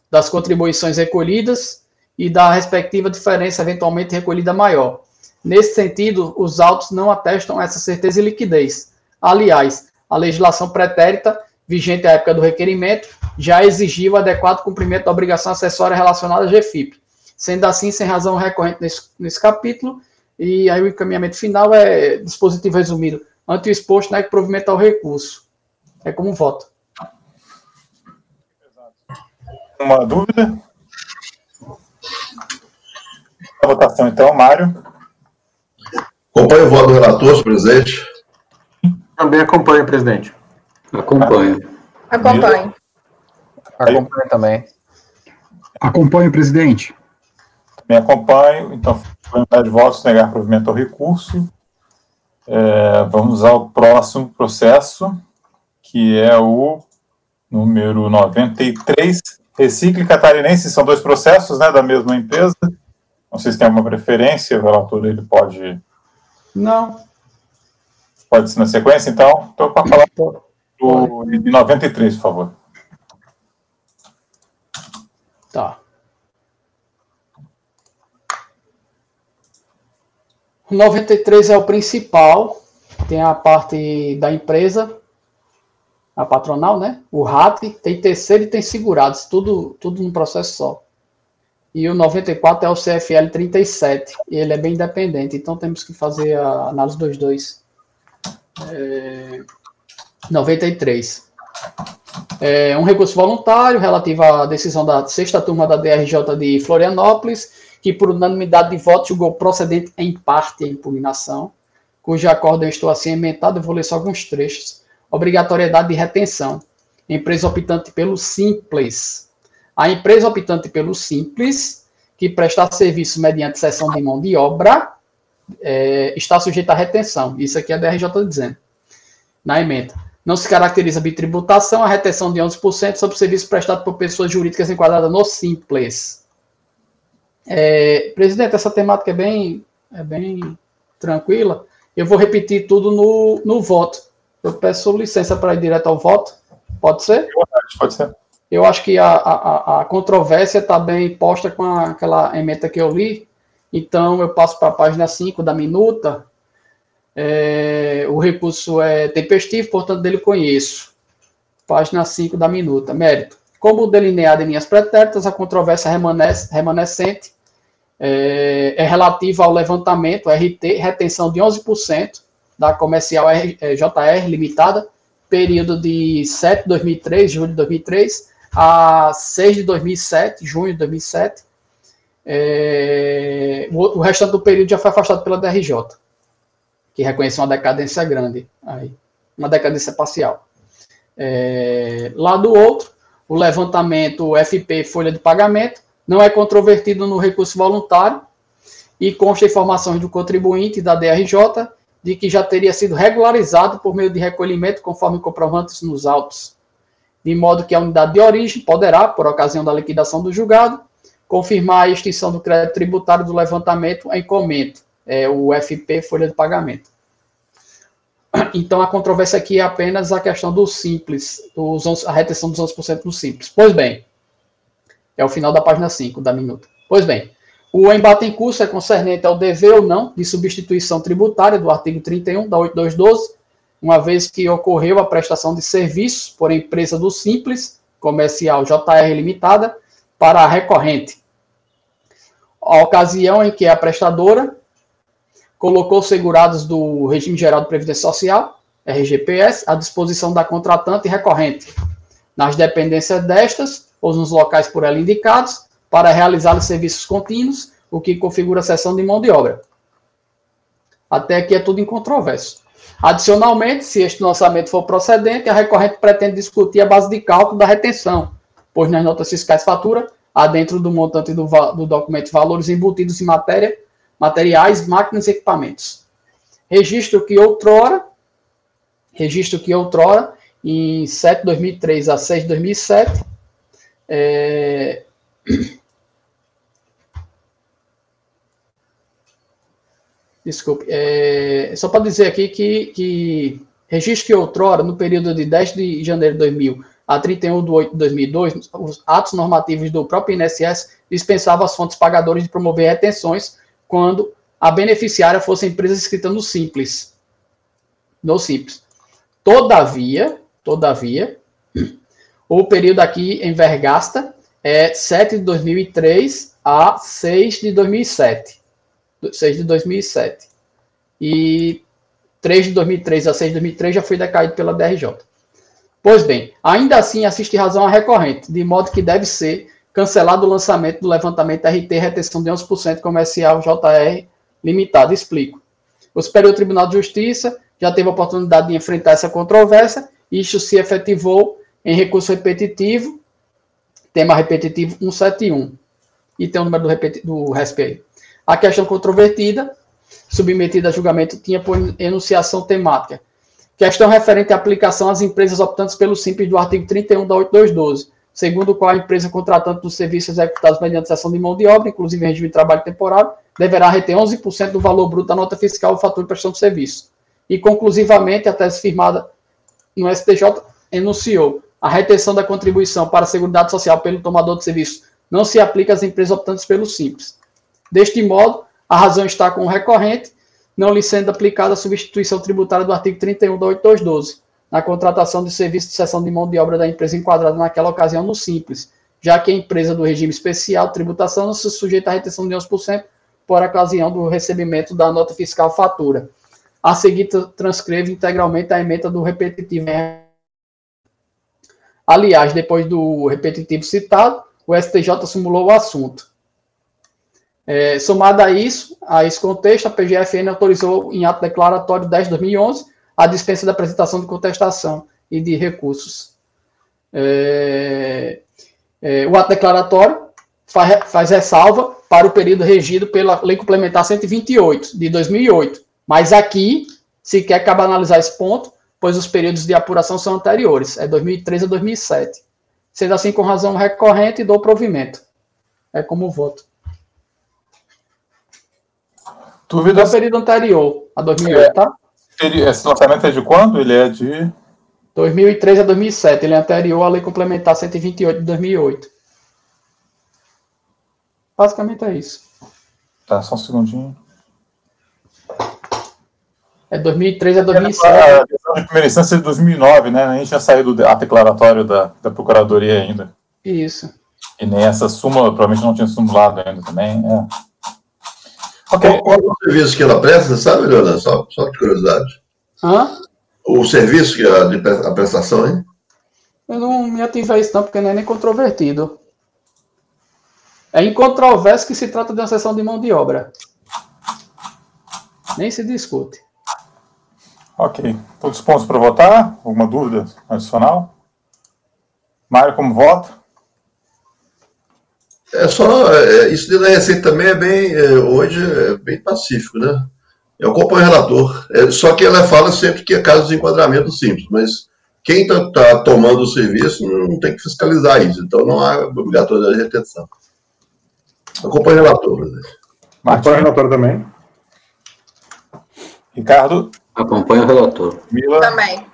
das contribuições recolhidas e da respectiva diferença eventualmente recolhida maior. Nesse sentido, os autos não atestam essa certeza e liquidez. Aliás, a legislação pretérita, vigente à época do requerimento, já exigiu o adequado cumprimento da obrigação acessória relacionada à GFIP. Sendo assim, sem razão recorrente nesse capítulo, e aí o encaminhamento final é dispositivo resumido. Ante o exposto, né, que provimento ao recurso. É como voto. Uma dúvida? A votação, então, Mário. Acompanho o voto do relator, senhor presidente. Também acompanho, presidente. Acompanho. Acompanho. Acompanho também. Acompanho, presidente. Também acompanho. Então, unanimidade de votos, negar provimento ao recurso. Vamos ao próximo processo, que é o número 93. Recicle Catarinense, são dois processos, né, da mesma empresa. Não sei se tem alguma preferência, o relator ele pode... Não. Pode ser na sequência, então? Estou para falar do 93, por favor. Tá. O 93 é o principal, tem a parte da empresa, a patronal, né? O RAT, tem terceiro e tem segurados, tudo num processo só. E o 94 é o CFL 37, e ele é bem independente, então temos que fazer a análise dos dois. 93. Um recurso voluntário relativo à decisão da 6ª turma da DRJ de Florianópolis, que por unanimidade de votos julgou procedente em parte a impugnação, cujo acórdão estou assim emendado, eu vou ler só alguns trechos. Obrigatoriedade de retenção. Empresa optante pelo Simples. A empresa optante pelo Simples, que prestar serviço mediante cessão de mão de obra, está sujeita à retenção. Isso aqui é a DRJ dizendo, na emenda. Não se caracteriza bitributação a retenção de 11% sobre o serviço prestado por pessoas jurídicas enquadradas no Simples. Presidente, essa temática é bem tranquila. Eu vou repetir tudo no voto. Eu peço licença para ir direto ao voto. Pode ser? Pode ser. Eu acho que a controvérsia está bem posta com aquela emenda que eu li. Então, eu passo para a página 5 da minuta. O recurso é tempestivo, portanto, dele conheço. Página 5 da minuta. Mérito. Como delineado em linhas pretéritas, a controvérsia remanescente é relativa ao levantamento, RT, retenção de 11% da comercial JR Limitada, período de 7 de 2003, julho de 2003, a 6 de 2007, junho de 2007. O restante do período já foi afastado pela DRJ, que reconhece uma decadência grande, uma decadência parcial. Lado outro, o levantamento FP folha de pagamento não é controvertido no recurso voluntário e consta informações do contribuinte e da DRJ de que já teria sido regularizado por meio de recolhimento conforme comprovantes nos autos, de modo que a unidade de origem poderá, por ocasião da liquidação do julgado, confirmar a extinção do crédito tributário do levantamento em comento, o FP, folha de pagamento. Então, a controvérsia aqui é apenas a questão do simples, a retenção dos 11% do simples. Pois bem, é o final da página 5 da minuta. Pois bem, o embate em curso é concernente ao dever ou não de substituição tributária do artigo 31 da 8212, uma vez que ocorreu a prestação de serviços por empresa do Simples Comercial JR Limitada para a recorrente. A ocasião em que a prestadora colocou segurados do Regime Geral de Previdência Social, RGPS, à disposição da contratante e recorrente, nas dependências destas ou nos locais por ela indicados, para realizar os serviços contínuos, o que configura a cessão de mão de obra. Até aqui é tudo incontroverso. Adicionalmente, se este lançamento for procedente, a recorrente pretende discutir a base de cálculo da retenção, pois nas notas fiscais fatura, há dentro do montante do documento valores embutidos em materiais, máquinas e equipamentos. Registro que outrora, em 7 de 2003 a 6 de 2007, desculpe, só para dizer aqui que registro que outrora, no período de 10 de janeiro de 2000 a 31 de 8 de 2002, os atos normativos do próprio INSS dispensavam as fontes pagadoras de promover retenções quando a beneficiária fosse a empresa inscrita no Simples. Todavia, o período aqui em vergasta é 7 de 2003 a 6 de 2007. 6 de 2007. E 3 de 2003 a 6 de 2003 já foi decaído pela DRJ. Pois bem, ainda assim assiste razão à recorrente, de modo que deve ser cancelado o lançamento do levantamento RT retenção de 11% comercial JR Limitada. Explico. O Superior Tribunal de Justiça já teve a oportunidade de enfrentar essa controvérsia, e isso se efetivou em recurso repetitivo, tema repetitivo 171. E tem o número do RESP aí. A questão controvertida, submetida a julgamento, tinha por enunciação temática. Questão referente à aplicação às empresas optantes pelo Simples do artigo 31 da 8212, segundo o qual a empresa contratante dos serviços executados mediante cessão de mão de obra, inclusive em regime de trabalho temporário, deverá reter 11% do valor bruto da nota fiscal ou fatura de prestação de serviço. E, conclusivamente, a tese firmada no STJ enunciou: a retenção da contribuição para a Seguridade Social pelo tomador de serviço não se aplica às empresas optantes pelo Simples. Deste modo, a razão está com o recorrente, não lhe sendo aplicada a substituição tributária do artigo 31 da 8212, na contratação de serviço de cessão de mão de obra da empresa enquadrada naquela ocasião no Simples, já que a empresa do regime especial de tributação não se sujeita à retenção de 11% por ocasião do recebimento da nota fiscal fatura. A seguir, transcreve integralmente a ementa do repetitivo. Aliás, depois do repetitivo citado, o STJ simulou o assunto. Somado a esse contexto, a PGFN autorizou em ato declaratório 10 de 2011 a dispensa da apresentação de contestação e de recursos. O ato declaratório faz ressalva para o período regido pela Lei Complementar 128, de 2008. Mas aqui, sequer cabe analisar esse ponto, pois os períodos de apuração são anteriores, é 2013 a 2007. Sendo assim, com razão recorrente, dou provimento. É como voto. Dúvidas? É o período anterior, a 2008, tá? Esse lançamento é de quando? Ele é de 2003 a 2007. Ele é anterior à Lei Complementar 128 de 2008. Basicamente é isso. Tá, só um segundinho. É 2003 a 2007. A decisão de primeira instância é de 2009, né? A gente já saiu do ato declaratório da Procuradoria ainda. Isso. E nem essa súmula, provavelmente não tinha simulado ainda também. Ok. Qual é o serviço que ela presta, sabe, Leonardo? Só de curiosidade. Hã? O serviço, a prestação, hein? Eu não me ative a isso não, porque não é nem controvertido. É incontroverso que se trata de uma cessão de mão de obra. Nem se discute. Ok. Todos os pontos para votar? Alguma dúvida adicional? Mário, como vota? Isso de receita também hoje é bem pacífico, né? Eu acompanho o relator. Só que ela fala sempre que é caso de enquadramento simples, mas quem está tomando o serviço não tem que fiscalizar isso, então não há obrigatoriedade de retenção. Eu acompanho o relator, presidente. Acompanho o relator também. Ricardo? Acompanho o relator. Mila? Também.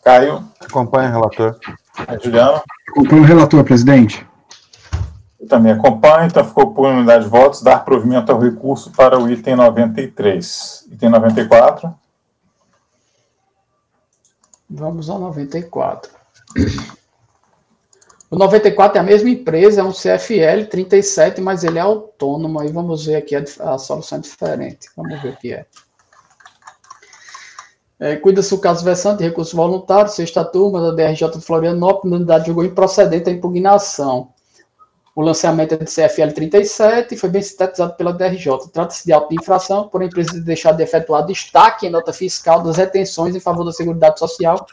Caio? Acompanho o relator. Juliano? Acompanho o relator, presidente. Eu também acompanho, então ficou por unanimidade de votos, dar provimento ao recurso para o item 93. Item 94. Vamos ao 94. O 94 é a mesma empresa, é um CFL 37, mas ele é autônomo. Aí vamos ver aqui a solução diferente. Vamos ver o que é. Cuida-se o caso versante de recurso voluntário, sexta turma da DRJ de Florianópolis, a unidade julgou improcedente a impugnação. O lançamento é de CFL 37 e foi bem sintetizado pela DRJ. Trata-se de auto de infração, por a empresa deixar de efetuar destaque em nota fiscal das retenções em favor da Seguridade Social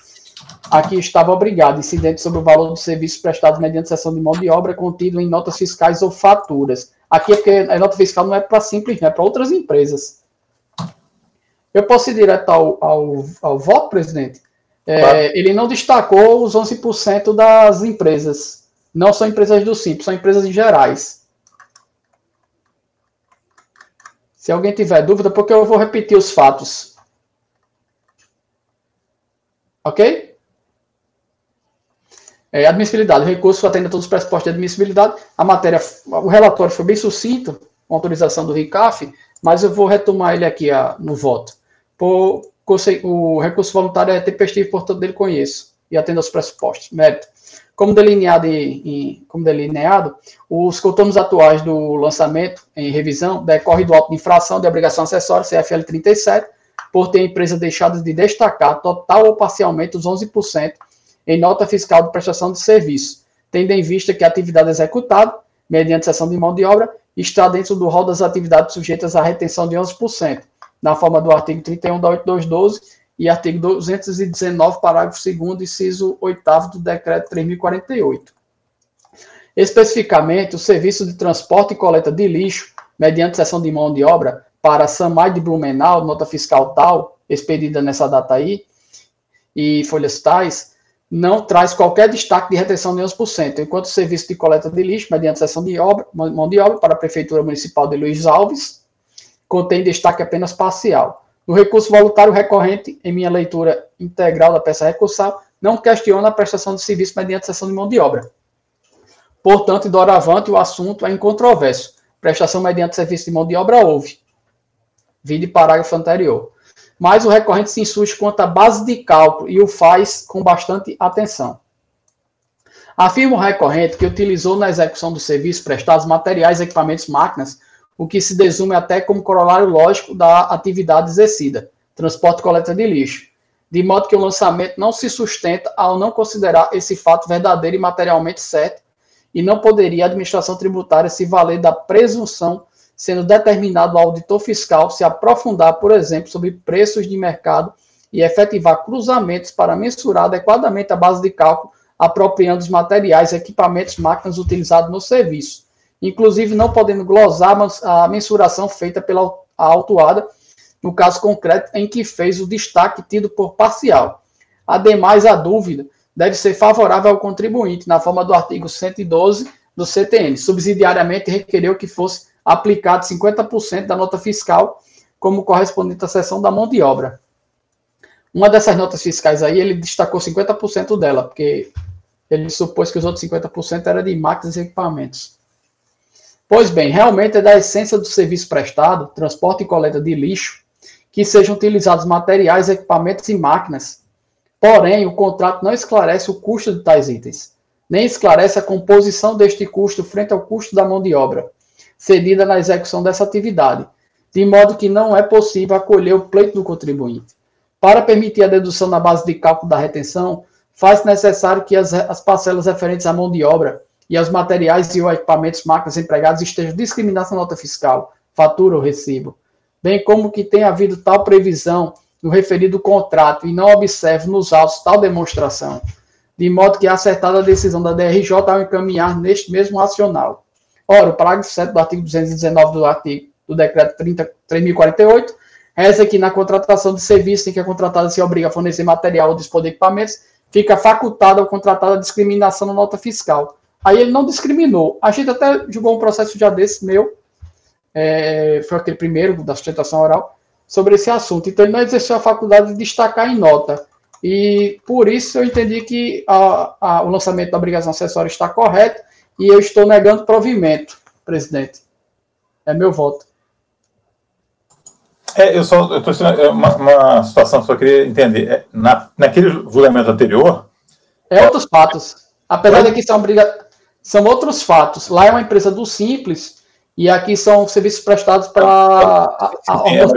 a que estava obrigado, incidente sobre o valor dos serviços prestados mediante cessão de mão de obra contido em notas fiscais ou faturas. Aqui é porque a nota fiscal não é para simples, não é para outras empresas. Eu posso ir direto ao voto, presidente? Claro. Ele não destacou os 11% das empresas. Não são empresas do Simples, são empresas em gerais. Se alguém tiver dúvida, porque eu vou repetir os fatos. Ok? Admissibilidade. O recurso atende a todos os pressupostos de admissibilidade. A matéria, o relatório foi bem sucinto, com autorização do RICAF, mas eu vou retomar ele aqui no voto. O recurso voluntário é tempestivo, portanto, dele conheço e atende aos pressupostos. Mérito. Como delineado, os contornos atuais do lançamento em revisão decorre do auto de infração de obrigação acessória, CFL 37, por ter a empresa deixado de destacar total ou parcialmente os 11% em nota fiscal de prestação de serviço, tendo em vista que a atividade executada, mediante cessão de mão de obra, está dentro do rol das atividades sujeitas à retenção de 11%, na forma do artigo 31 da 8212 e artigo 219, parágrafo 2º, inciso 8º do decreto 3.048. Especificamente, o serviço de transporte e coleta de lixo, mediante cessão de mão de obra, para a SAMAI de Blumenau, nota fiscal tal, expedida nessa data aí, e folhas tais, não traz qualquer destaque de retenção de 11%, enquanto o serviço de coleta de lixo, mediante cessão de mão de obra, para a Prefeitura Municipal de Luiz Alves, contém destaque apenas parcial. No recurso voluntário recorrente, em minha leitura integral da peça recursal, não questiona a prestação de serviço mediante cessão de mão de obra. Portanto, doravante, o assunto é incontroverso. Prestação mediante serviço de mão de obra houve. Vide parágrafo anterior. Mas o recorrente se insurge quanto à base de cálculo e o faz com bastante atenção. Afirma o recorrente que utilizou na execução do serviço prestados materiais, equipamentos, máquinas, o que se desume até como corolário lógico da atividade exercida, transporte e coleta de lixo, de modo que o lançamento não se sustenta ao não considerar esse fato verdadeiro e materialmente certo, e não poderia a administração tributária se valer da presunção sendo determinado ao auditor fiscal se aprofundar, por exemplo, sobre preços de mercado e efetivar cruzamentos para mensurar adequadamente a base de cálculo, apropriando os materiais, equipamentos, máquinas utilizados no serviço, inclusive não podendo glosar a mensuração feita pela autuada, no caso concreto em que fez o destaque tido por parcial. Ademais, a dúvida deve ser favorável ao contribuinte, na forma do artigo 112 do CTN. Subsidiariamente, requereu que fosse aplicado 50% da nota fiscal como correspondente à seção da mão de obra. Uma dessas notas fiscais aí, ele destacou 50% dela, porque ele supôs que os outros 50% era de máquinas e equipamentos. Pois bem, realmente é da essência do serviço prestado, transporte e coleta de lixo, que sejam utilizados materiais, equipamentos e máquinas. Porém, o contrato não esclarece o custo de tais itens, nem esclarece a composição deste custo frente ao custo da mão de obra cedida na execução dessa atividade, de modo que não é possível acolher o pleito do contribuinte. Para permitir a dedução na base de cálculo da retenção, faz necessário que as parcelas referentes à mão de obra e aos materiais e ou equipamentos, máquinas empregados estejam discriminados na nota fiscal, fatura ou recibo, bem como que tenha havido tal previsão no referido contrato e não observe nos autos tal demonstração, de modo que é acertada a decisão da DRJ ao encaminhar neste mesmo racional. Ora, o parágrafo 7 do artigo 219 do decreto 3.048 reza que na contratação de serviço em que a contratada se obriga a fornecer material ou dispor de equipamentos, fica facultada ao contratado a discriminação na nota fiscal. Aí ele não discriminou. A gente até julgou um processo já desse meu, foi aquele primeiro da sustentação oral, sobre esse assunto. Então, ele não exerceu a faculdade de destacar em nota. E, por isso, eu entendi que o lançamento da obrigação acessória está correto e eu estou negando provimento, presidente. É meu voto. Eu estou uma situação que eu queria entender. Naquele julgamento anterior... outros fatos. Apesar de que são outros fatos. Lá é uma empresa do Simples e aqui são serviços prestados para... eu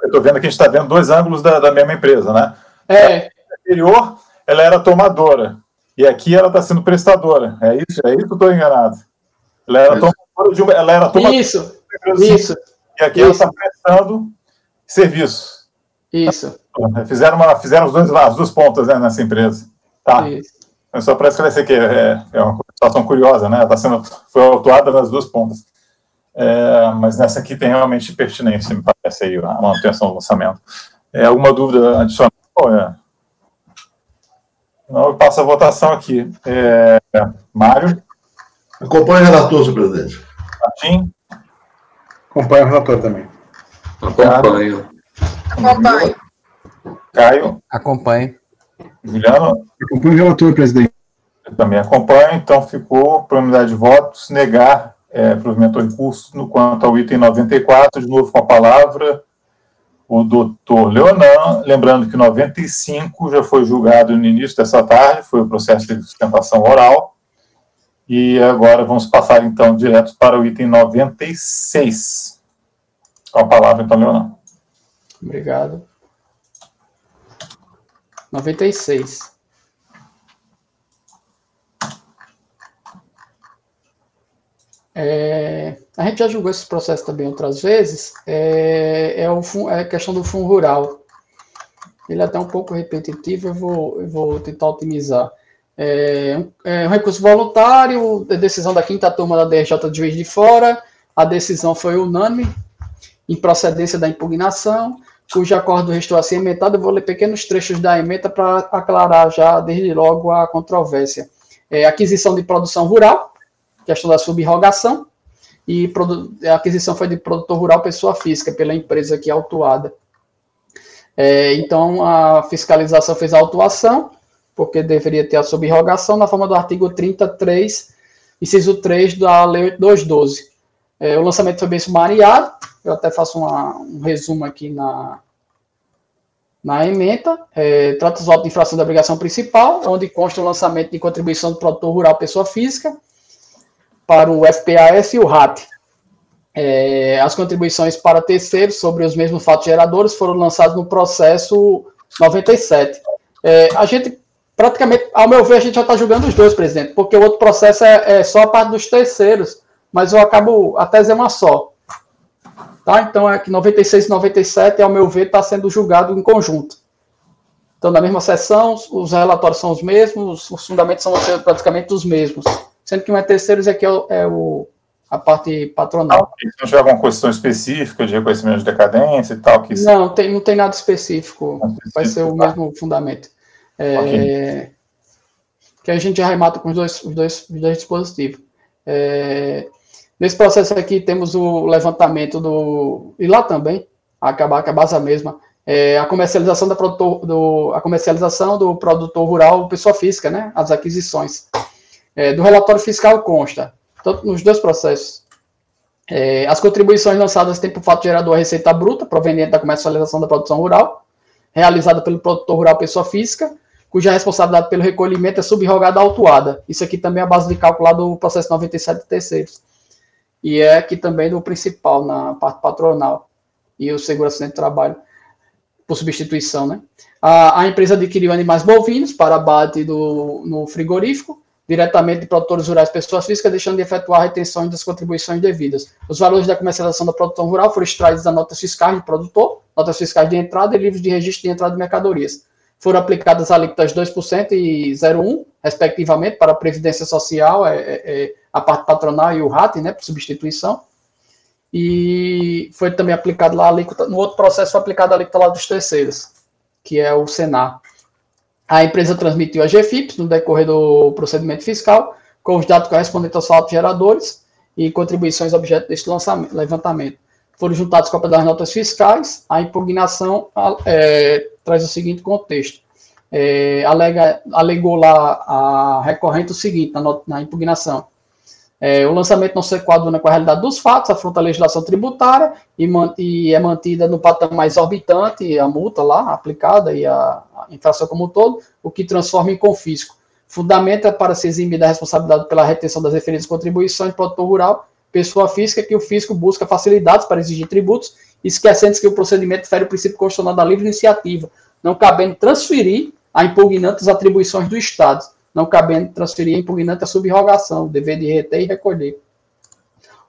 estou vendo que a gente está vendo dois ângulos da mesma empresa, né? Na anterior, ela era tomadora. E aqui ela está sendo prestadora. É isso que eu estou enganado. Ela era tomadora Isso. E aqui ela está prestando serviço. Isso. Fizeram as duas pontas, né, nessa empresa. Tá. Isso. Só para esclarecer que é uma situação curiosa, né? Foi autuada nas duas pontas. Mas nessa aqui tem realmente pertinência, me parece, aí, a manutenção do lançamento. Alguma dúvida adicional? Não, eu passo a votação aqui. Mário? Acompanhe o relator, senhor presidente. Martim? Acompanho o relator também. Acompanho. Caio? Acompanho. Juliano? Acompanho o relator, presidente. Eu também acompanho, então ficou, por unanimidade de votos, negar provimento em curso quanto ao item 94, de novo com a palavra, o doutor Leonan, lembrando que 95 já foi julgado no início dessa tarde, foi o processo de sustentação oral, e agora vamos passar, então, direto para o item 96. Com a palavra, então, Leonan. Obrigado. 96. A gente já julgou esse processo também outras vezes. É a questão do fundo rural. Ele é até um pouco repetitivo, eu vou tentar otimizar. Um recurso voluntário, decisão da 5ª turma da DRJ de Juiz de Fora. A decisão foi unânime, em procedência da impugnação, cujo acordo restou a ser emendado. Eu vou ler pequenos trechos da emenda para aclarar já, desde logo, a controvérsia. Aquisição de produção rural, questão da subrogação, e a aquisição foi de produtor rural pessoa física, pela empresa aqui autuada. Então, a fiscalização fez a autuação, porque deveria ter a subrogação, na forma do artigo 33, inciso 3 da Lei 8212. O lançamento foi bem sumariado, eu até faço um resumo aqui na ementa. Trata-se do auto de infração da obrigação principal, onde consta o lançamento de contribuição do produtor rural pessoa física para o FPAS e o RAT. As contribuições para terceiros sobre os mesmos fatos geradores foram lançadas no processo 97. A gente, praticamente, ao meu ver, a gente já está julgando os dois, presidente, porque o outro processo é só a parte dos terceiros, mas eu acabo, a tese é uma só. Tá? Então, é que 96 e 97, ao meu ver, está sendo julgado em conjunto. Então, na mesma sessão, os relatórios são os mesmos, os fundamentos são praticamente os mesmos. Sendo que um é terceiros e aqui a parte patronal. Se não tiver alguma questão específica de reconhecimento de decadência e tal? Não tem nada específico. Vai ser o mesmo fundamento. Okay. Que a gente já remata com os dois dispositivos. Nesse processo aqui temos o levantamento e lá também, acabar com a base mesma, a comercialização do produtor rural pessoa física, né? As aquisições. Do relatório fiscal consta, tanto nos dois processos, as contribuições lançadas têm por fato gerador a receita bruta, proveniente da comercialização da produção rural, realizada pelo produtor rural pessoa física, cuja responsabilidade pelo recolhimento é subrogada à autuada. Isso aqui também é a base de cálculo lá do processo 97 de terceiros. E é aqui também do principal, na parte patronal, e o seguro-acidente de trabalho, por substituição, né? A empresa adquiriu animais bovinos para abate no frigorífico, diretamente de produtores rurais pessoas físicas, deixando de efetuar a retenção das contribuições devidas. Os valores da comercialização da produção rural foram extraídos das notas fiscais de produtor, notas fiscais de entrada e livros de registro de entrada de mercadorias. Foram aplicadas alíquotas 2% e 0,1%, respectivamente, para a Previdência Social, a parte patronal e o RAT, né, por substituição. E foi também aplicado lá a alíquota, no outro processo foi aplicada a alíquota lá dos terceiros, que é o Senar. A empresa transmitiu a GFIPS no decorrer do procedimento fiscal, com os dados correspondentes aos fatos geradores e contribuições objeto deste levantamento. foram juntados cópias das notas fiscais. A impugnação traz o seguinte contexto. Alegou lá a recorrente o seguinte, na impugnação. O lançamento não se coaduna com a realidade dos fatos, afronta a legislação tributária e é mantida no patamar mais exorbitante, a multa lá aplicada e a infração como um todo, o que transforma em confisco. Fundamenta para se eximir da responsabilidade pela retenção das referidas contribuições do produtor rural, pessoa física que o fisco busca facilidades para exigir tributos, esquecendo-se que o procedimento fere o princípio constitucional da livre iniciativa, não cabendo transferir a impugnante as atribuições do Estado, não cabendo transferir a impugnante a subrogação, o dever de reter e recolher.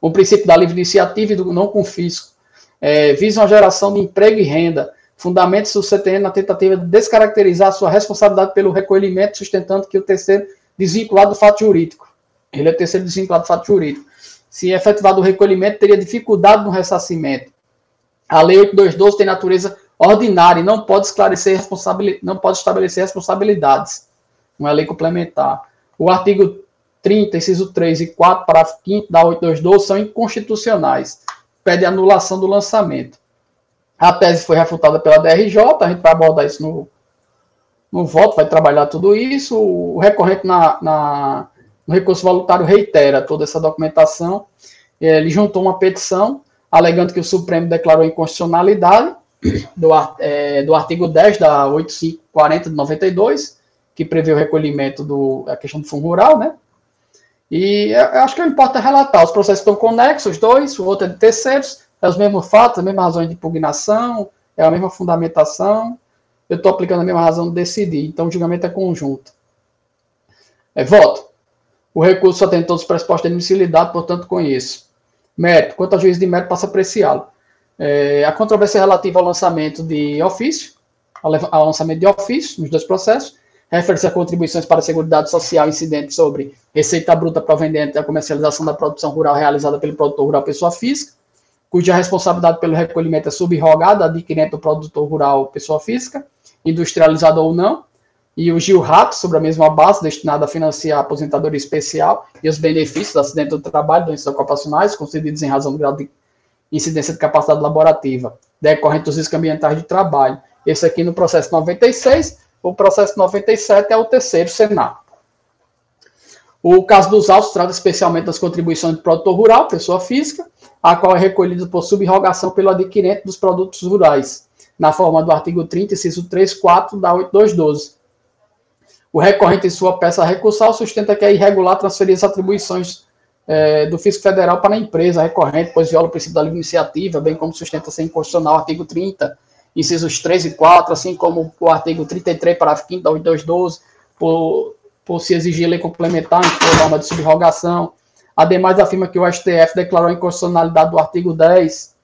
O princípio da livre iniciativa e do não confisco visam a geração de emprego e renda, fundamenta-se o CTN na tentativa de descaracterizar sua responsabilidade pelo recolhimento, sustentando que o terceiro desvinculado do fato jurídico. Ele é o terceiro desvinculado do fato jurídico. Se efetivado o recolhimento, teria dificuldade no ressarcimento. A Lei 8212 tem natureza ordinária e não pode estabelecer responsabilidades. Uma lei complementar. O artigo 30, inciso 3 e 4, parágrafo 5º da 8212 são inconstitucionais. Pede anulação do lançamento. A tese foi refutada pela DRJ, a gente vai abordar isso no voto, vai trabalhar tudo isso. O recorrente no recurso voluntário reitera toda essa documentação. Ele juntou uma petição alegando que o Supremo declarou inconstitucionalidade do artigo 10 da 8540 de 92, que prevê o recolhimento a questão do fundo rural, né? E eu acho que importa relatar. Os processos estão conexos, os dois, o outro é de terceiros, é os mesmos fatos, as mesmas razões de impugnação, é a mesma fundamentação. Eu estou aplicando a mesma razão de decidir, então o julgamento é conjunto. Voto. O recurso só tem todos os pressupostos de admissibilidade, portanto, conheço. Mérito. Quanto ao juízo de mérito, passa a apreciá-lo. A controvérsia relativa ao lançamento de ofício, nos dois processos, refere-se a contribuições para a Seguridade Social incidentes sobre receita bruta proveniente da comercialização da produção rural realizada pelo produtor rural pessoa física, cuja responsabilidade pelo recolhimento é subrogada, adquirente do produtor rural pessoa física, industrializado ou não, e o GIL-RAP, sobre a mesma base, destinado a financiar a aposentadoria especial e os benefícios do acidente do trabalho, doenças ocupacionais, concedidos em razão do grau de incidência de capacidade laborativa, decorrente dos riscos ambientais de trabalho. Esse aqui no processo 96, o processo 97 é o terceiro Senado. O caso dos autos trata especialmente das contribuições do produtor rural, pessoa física, a qual é recolhida por subrogação pelo adquirente dos produtos rurais, na forma do artigo 30, inciso 3, 4 da 8212. O recorrente, em sua peça recursal, sustenta que é irregular transferir as atribuições do fisco federal para a empresa recorrente, pois viola o princípio da livre iniciativa, bem como sustenta ser inconstitucional o artigo 30, incisos 3 e 4, assim como o artigo 33, parágrafo 5º da 8212, por se exigir lei complementar em forma de subrogação. Ademais, afirma que o STF declarou a inconstitucionalidade do artigo 10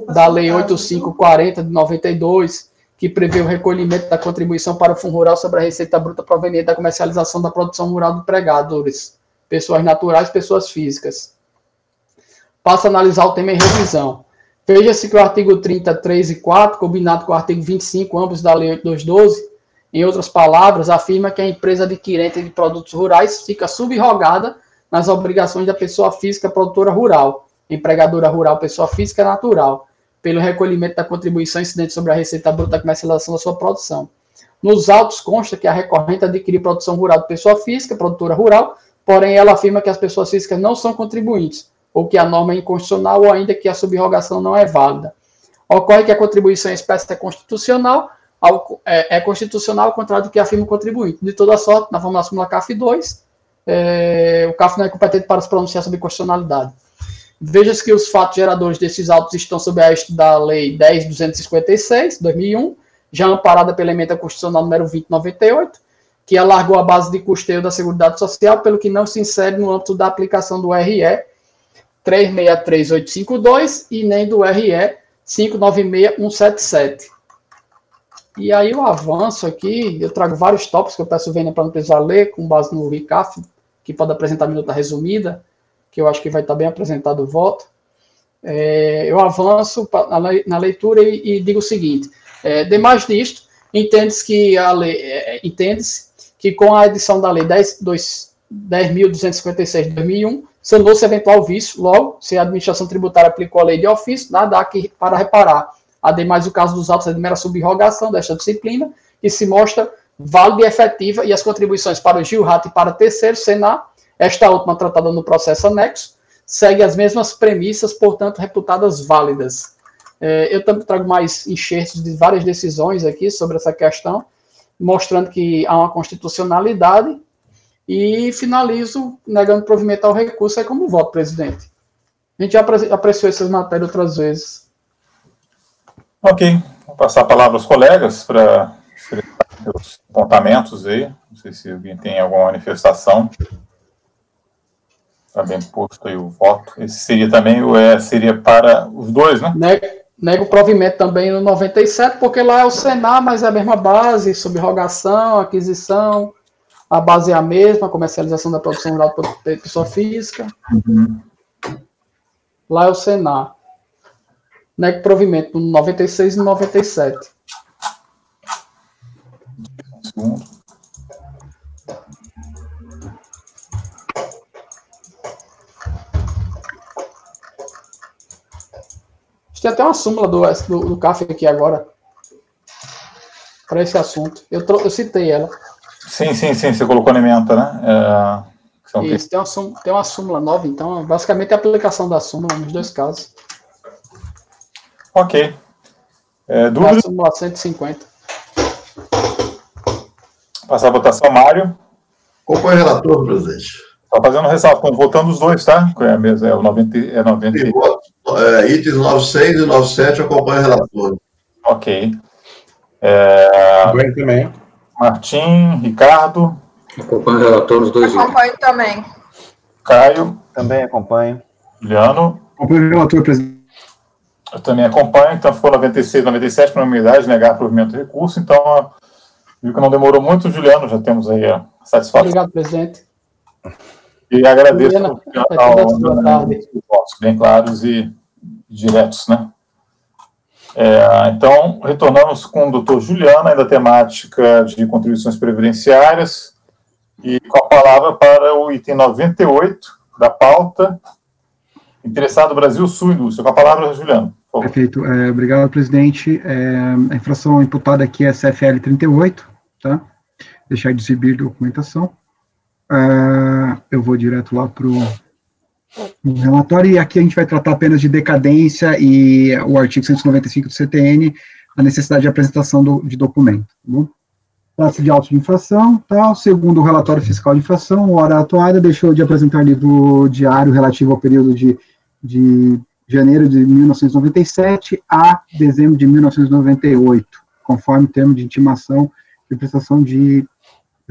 da Lei 8540 de 92, que prevê o recolhimento da contribuição para o Fundo Rural sobre a receita bruta proveniente da comercialização da produção rural de empregadores, pessoas naturais, pessoas físicas. Passo a analisar o tema em revisão. Veja-se que o artigo 30, 3 e 4, combinado com o artigo 25, ambos da Lei 8212, em outras palavras, afirma que a empresa adquirente de produtos rurais fica subrogada nas obrigações da pessoa física produtora rural, empregadora rural, pessoa física natural, pelo recolhimento da contribuição incidente sobre a receita bruta da comercialização da sua produção. Nos autos consta que a recorrente adquiriu produção rural de pessoa física, produtora rural, porém ela afirma que as pessoas físicas não são contribuintes, ou que a norma é inconstitucional, ou ainda que a subrogação não é válida. Ocorre que a contribuição em espécie é constitucional ao contrário do que afirma o contribuinte. De toda sorte, na súmula CAF 2, o CAF não é competente para se pronunciar sobre constitucionalidade. Veja-se que os fatos geradores desses autos estão sob a égide da Lei 10.256, 2001, já amparada pela emenda constitucional número 2098, que alargou a base de custeio da Seguridade Social, pelo que não se insere no âmbito da aplicação do RE 363852 e nem do RE 596177. E aí eu avanço aqui, eu trago vários tópicos que eu peço Vênia para não precisar ler, com base no RICAF, que pode apresentar a minuta resumida, que eu acho que vai estar bem apresentado o voto. Eu avanço na leitura e digo o seguinte: demais disto, entende-se que com a edição da Lei 10.256 de 2001, sanou-se eventual vício. Logo, se a administração tributária aplicou a lei de ofício, nada há que para reparar. Ademais, o caso dos autos é de mera subrogação desta disciplina, que se mostra válida e efetiva, e as contribuições para o Gilrat e para terceiro Senar, esta última tratada no processo anexo, segue as mesmas premissas, portanto, reputadas válidas. Eu também trago mais enxertos de várias decisões aqui sobre essa questão, mostrando que há uma constitucionalidade, e finalizo negando provimento ao recurso, como voto, presidente. A gente já apreciou essas matérias outras vezes. Ok, vou passar a palavra aos colegas para os apontamentos aí. Não sei se alguém tem alguma manifestação. Está bem posto aí o voto. Esse seria também, seria para os dois, né? Nego o provimento também no 97, porque lá é o Senar, mas é a mesma base, subrogação, aquisição, a base é a mesma, comercialização da produção rural por pessoa física. Lá é o Senar. Nego o provimento no 96 e no 97. Segundo. Tem até uma súmula do CAF aqui agora, para esse assunto. Eu citei ela. Sim, você colocou na ementa, né? Isso, tem uma súmula nova, então, basicamente, a aplicação da súmula nos dois casos. Ok. Dúvida? A súmula 150. Passar a votação, Mário. Qual foi o relator, presidente? Está fazendo ressalto, votando os dois, tá? É mesmo, é o 90. Itens 96 e 97, acompanha o relator. Ok. Acompanho também. Martim, Ricardo. Acompanho o relator nos dois itens. Acompanho também. Caio. Também acompanho. Juliano. Acompanho o relator, presidente. Eu também acompanho, então ficou 96, 97 para a unidade, negar provimento de recurso, então, viu que não demorou muito, Juliano, já temos aí a satisfação. Obrigado, presidente. E agradeço ao votos bem claros e diretos, né? Então, retornamos com o doutor Juliano, ainda temática de contribuições previdenciárias, e com a palavra para o item 98 da pauta, interessado Brasil Sul Indústria. Com a palavra, Juliano. Perfeito. Obrigado, presidente. A infração imputada aqui é CFL 38, tá? Deixar de exibir documentação. Eu vou direto lá para o relatório, e aqui a gente vai tratar apenas de decadência e o artigo 195 do CTN, a necessidade de apresentação de documento. Tá bom? Trata-se de auto de infração, tal. Segundo o relatório fiscal de infração, hora atuada deixou de apresentar livro diário relativo ao período de janeiro de 1997 a dezembro de 1998, conforme o termo de intimação de prestação de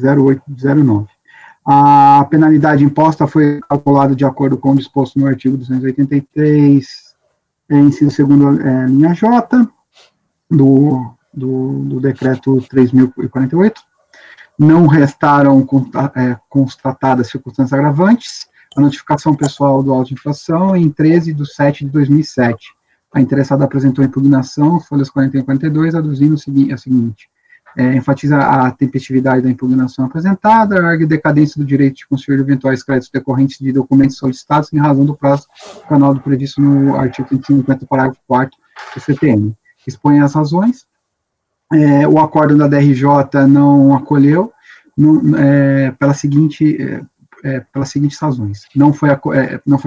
0809. A penalidade imposta foi calculada de acordo com o disposto no artigo 283, inciso 2º, linha J, do decreto 3.048. Não restaram constatadas circunstâncias agravantes. A notificação pessoal do auto de infração em 13/7/2007. A interessada apresentou impugnação, folhas 41 e 42, aduzindo a seguinte: enfatiza a tempestividade da impugnação apresentada, argue decadência do direito de conferir eventuais créditos decorrentes de documentos solicitados em razão do prazo canal do previsto no artigo 150, parágrafo 4º do CTN. Expõe as razões. O acordo da DRJ não acolheu pelas seguintes razões. Não foi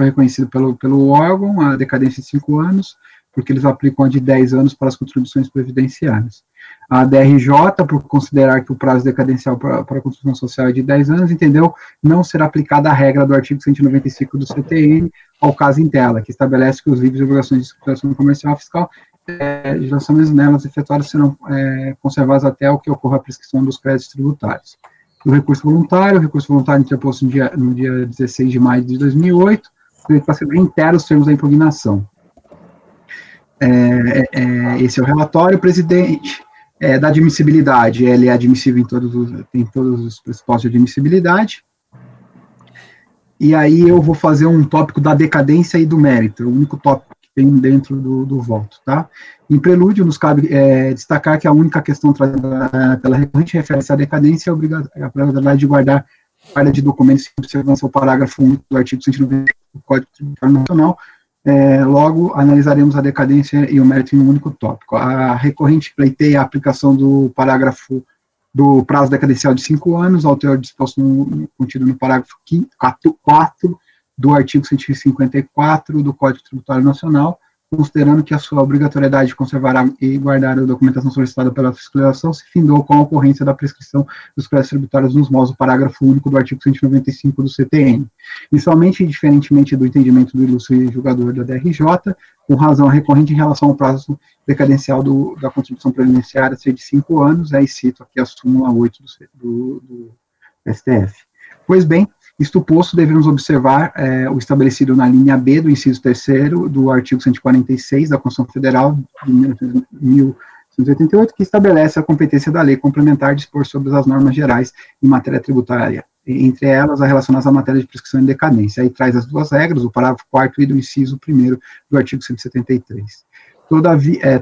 reconhecido pelo órgão a decadência de 5 anos, porque eles aplicam a de 10 anos para as contribuições previdenciárias. A DRJ, por considerar que o prazo decadencial para a contribuição social é de 10 anos, entendeu não será aplicada a regra do artigo 195 do CTN ao caso em tela, que estabelece que os livros de obrigações de circulação comercial fiscal, legislações nelas efetuadas serão conservadas até o que ocorra a prescrição dos créditos tributários. O recurso voluntário interposto no dia 16 de maio de 2008, para ser inteiro os termos da impugnação. Esse é o relatório, presidente. Da admissibilidade, ele é admissível tem todos os pressupostos de admissibilidade. E aí eu vou fazer um tópico da decadência e do mérito, o único tópico que tem dentro do voto, tá? Em prelúdio, nos cabe destacar que a única questão trazida pela recorrente refere-se à decadência e a obrigatoriedade de guardar guarda de documentos em observância ao parágrafo 1 do artigo 190 do Código Tributário Nacional. Logo, analisaremos a decadência e o mérito em um único tópico. A recorrente pleiteia a aplicação do parágrafo do prazo decadencial de 5 anos, ao teor disposto contido no parágrafo 4 do artigo 154 do Código Tributário Nacional, considerando que a sua obrigatoriedade de conservar e guardar a documentação solicitada pela fiscalização se findou com a ocorrência da prescrição dos créditos tributários nos moldes do parágrafo único do artigo 195 do CTN. Inicialmente, e diferentemente do entendimento do ilustre julgador da DRJ, com razão recorrente em relação ao prazo decadencial da contribuição previdenciária ser de 5 anos, aí cito aqui a súmula 8 do STF. Pois bem, isto posto, devemos observar o estabelecido na linha B do inciso 3º do artigo 146 da Constituição Federal de 1988, que estabelece a competência da lei complementar de dispor sobre as normas gerais em matéria tributária, entre elas as relacionadas à matéria de prescrição e decadência. Aí traz as duas regras, o parágrafo 4º e do inciso 1º do artigo 173.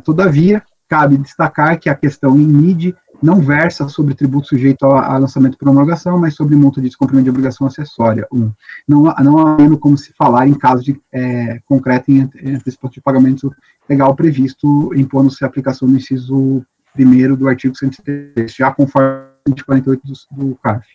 Todavia, cabe destacar que a questão em MID não versa sobre tributo sujeito a lançamento por homologação, mas sobre multa de descumprimento de obrigação acessória. Não há como se falar em caso de concreto em antecipação de pagamento legal previsto, impondo-se a aplicação do inciso 1º do artigo 103, já conforme 148 do CARF.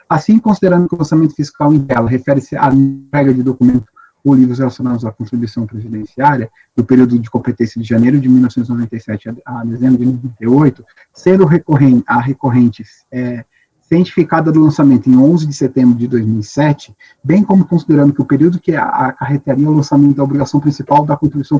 Assim, considerando que o lançamento fiscal em tela refere-se à entrega de documento ou livros relacionados à contribuição previdenciária, do período de competência de janeiro de 1997 a dezembro de 1998, sendo recorrente cientificada do lançamento em 11 de setembro de 2007, bem como considerando que o período que acarretaria o lançamento da obrigação principal da contribuição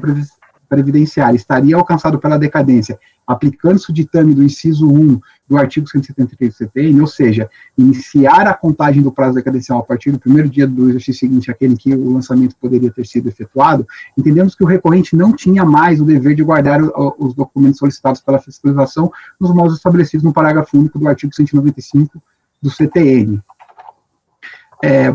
previdenciária estaria alcançado pela decadência, aplicando-se o ditame do inciso 1 do artigo 173 do CTN, ou seja, iniciar a contagem do prazo decadencial a partir do primeiro dia do exercício seguinte àquele em que o lançamento poderia ter sido efetuado, entendemos que o recorrente não tinha mais o dever de guardar os documentos solicitados pela fiscalização nos moldes estabelecidos no parágrafo único do artigo 195 do CTN.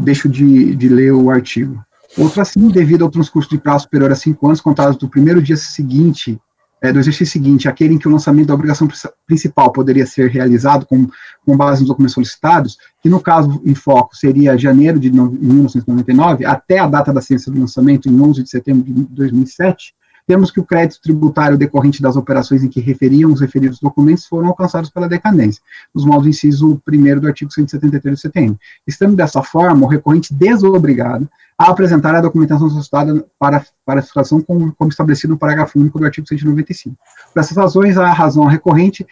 Deixo de ler o artigo. Outro assim, devido ao transcurso de prazo superior a 5 anos, contados do primeiro dia seguinte, do exercício seguinte, aquele em que o lançamento da obrigação principal poderia ser realizado com base nos documentos solicitados, que no caso em foco seria janeiro de 1999, até a data da ciência do lançamento, em 11 de setembro de 2007, temos que o crédito tributário decorrente das operações em que referiam os referidos documentos foram alcançados pela decadência, nos moldes do inciso 1º do artigo 173 do CTN. Estando dessa forma, o recorrente desobrigado a apresentar a documentação solicitada para a fiscalização como estabelecido no parágrafo único do artigo 195. Por essas razões, a razão recorrente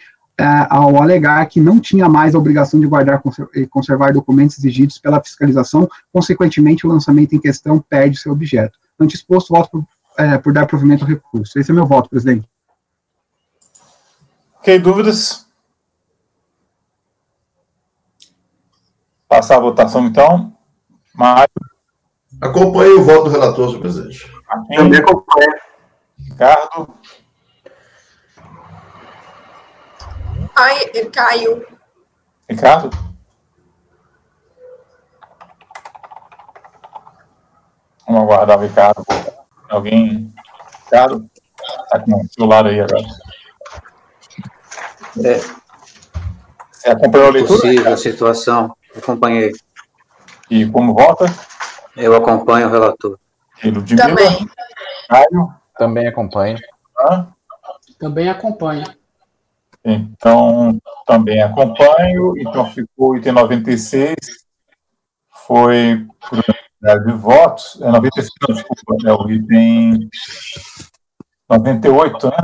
ao alegar que não tinha mais a obrigação de guardar e conservar documentos exigidos pela fiscalização, consequentemente, o lançamento em questão perde seu objeto. Ante exposto, voto por dar provimento ao recurso. Esse é meu voto, presidente. Ok, dúvidas? Passar a votação, então. Mário. Acompanhe o voto do relator, senhor presidente. Também acompanho. Ricardo. Ai, ele caiu. Ricardo? Vamos aguardar o Ricardo. Alguém? Ricardo? Está com o celular aí agora. Você acompanhou a leitura? Possível a situação. Acompanhei. E como vota? Eu acompanho o relator. E Ludmila? Também. Caio? Também acompanho. Também acompanho. Então, também acompanho. Então, ficou o item 96. Foi por unanimidade de votos. 96, não, desculpa. É o item 98, né?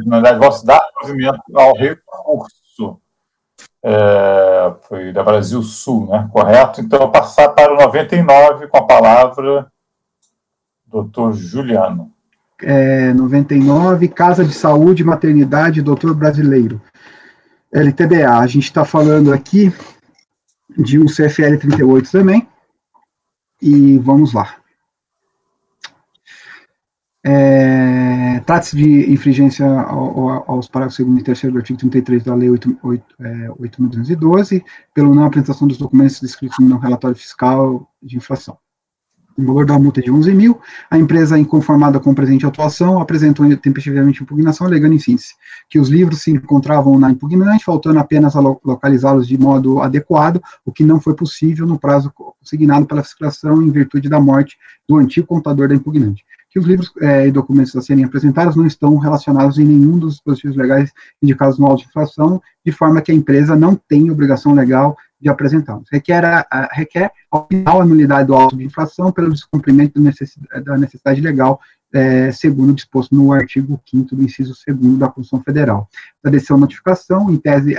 Unanimidade de votos dá provimento ao recurso. Foi da Brasil Sul, né? Correto? Então, eu vou passar para o 99 com a palavra doutor Juliano. 99, Casa de Saúde, Maternidade, Doutor Brasileiro. LTDA, a gente está falando aqui de um CFL 38 também, e vamos lá. Trata-se de infringência aos parágrafos 2º e 3º do artigo 33 da Lei 8.212, pela não apresentação dos documentos descritos no relatório fiscal de inflação. O valor da multa é de 11 mil. A empresa, inconformada com o presente atuação, apresentou tempestivamente impugnação, alegando, em síntese, que os livros se encontravam na impugnante, faltando apenas a localizá-los de modo adequado, o que não foi possível no prazo consignado pela fiscalização em virtude da morte do antigo contador da impugnante. Que os livros e documentos a serem apresentados não estão relacionados em nenhum dos dispositivos legais indicados no auto de infração, de forma que a empresa não tem obrigação legal de apresentá-los. Requer, ao final, a nulidade do auto de infração pelo descumprimento da necessidade legal, segundo disposto no artigo 5º do inciso 2º da Constituição Federal. A decisão notificação, em tese,